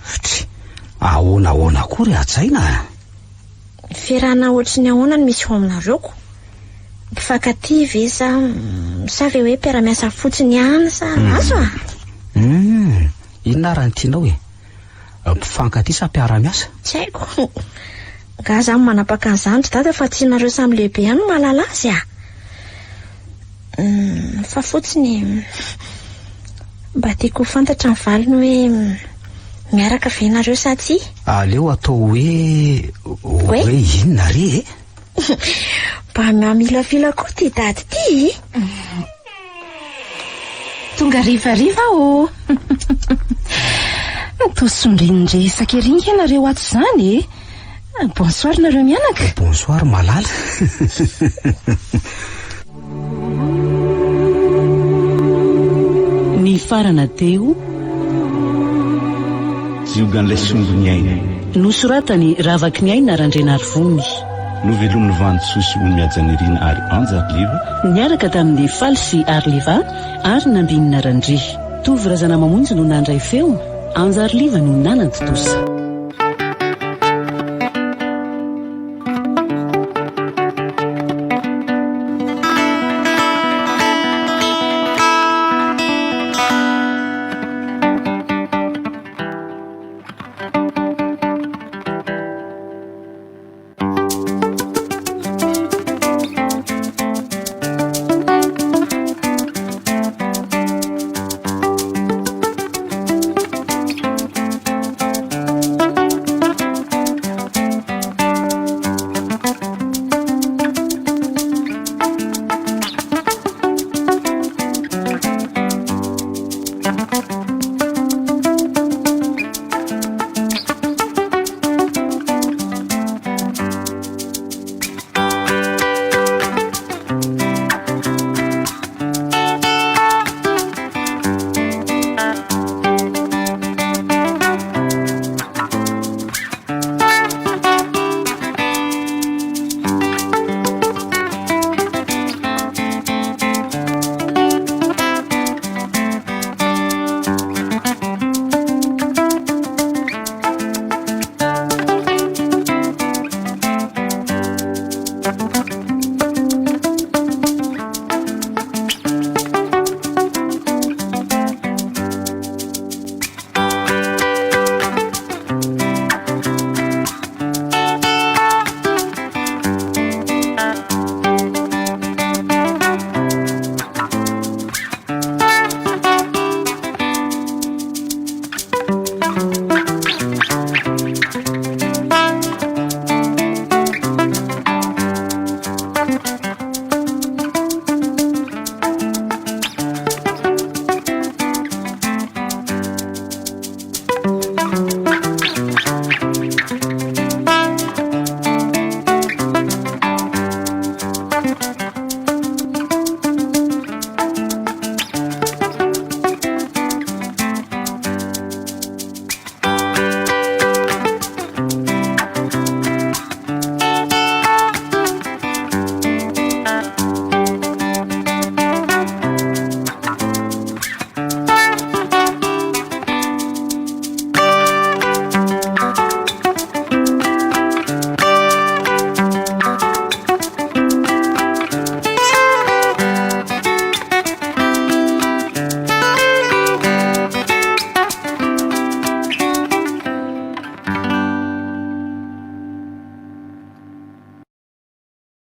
Ahoana koa ry hajaina. Fiarahana ohatry ny ahoana no misy ho aminareoko. Mpifankatia ve sa ve hoe mpiara-miasa fotsiny ihany sa azo Inona raha ny tianao mpifankatia sa mpiara-miasa? Tsy haiko. Nga zany manapaka an'izany dada fa tsy nareo samy lehibe ihany no mahalala azy fa fotsiny mba tiako fantatra ny valiny hoe miaraka ve nareo sa tsy? Aleo atao hoe inona re mba mamilafila koa ty dady ty. Tonga rivariva tosondrinindresaka ery ianareo ato izany Bonsoir nareo mianaka. Bonsoir malala. Ny farana teo Ziogan'ilay songo ny aina nosoratany Ravaky ny aina Randrenary Vony. Novelomin'ny Vantsosy Olmiajanirina ary Anjariva niaraka tamin'ny Faly sy Arliva ary Nandinina Randry. Tovy razana mamonjy no nandray feo, Anjariva no nanantotosa.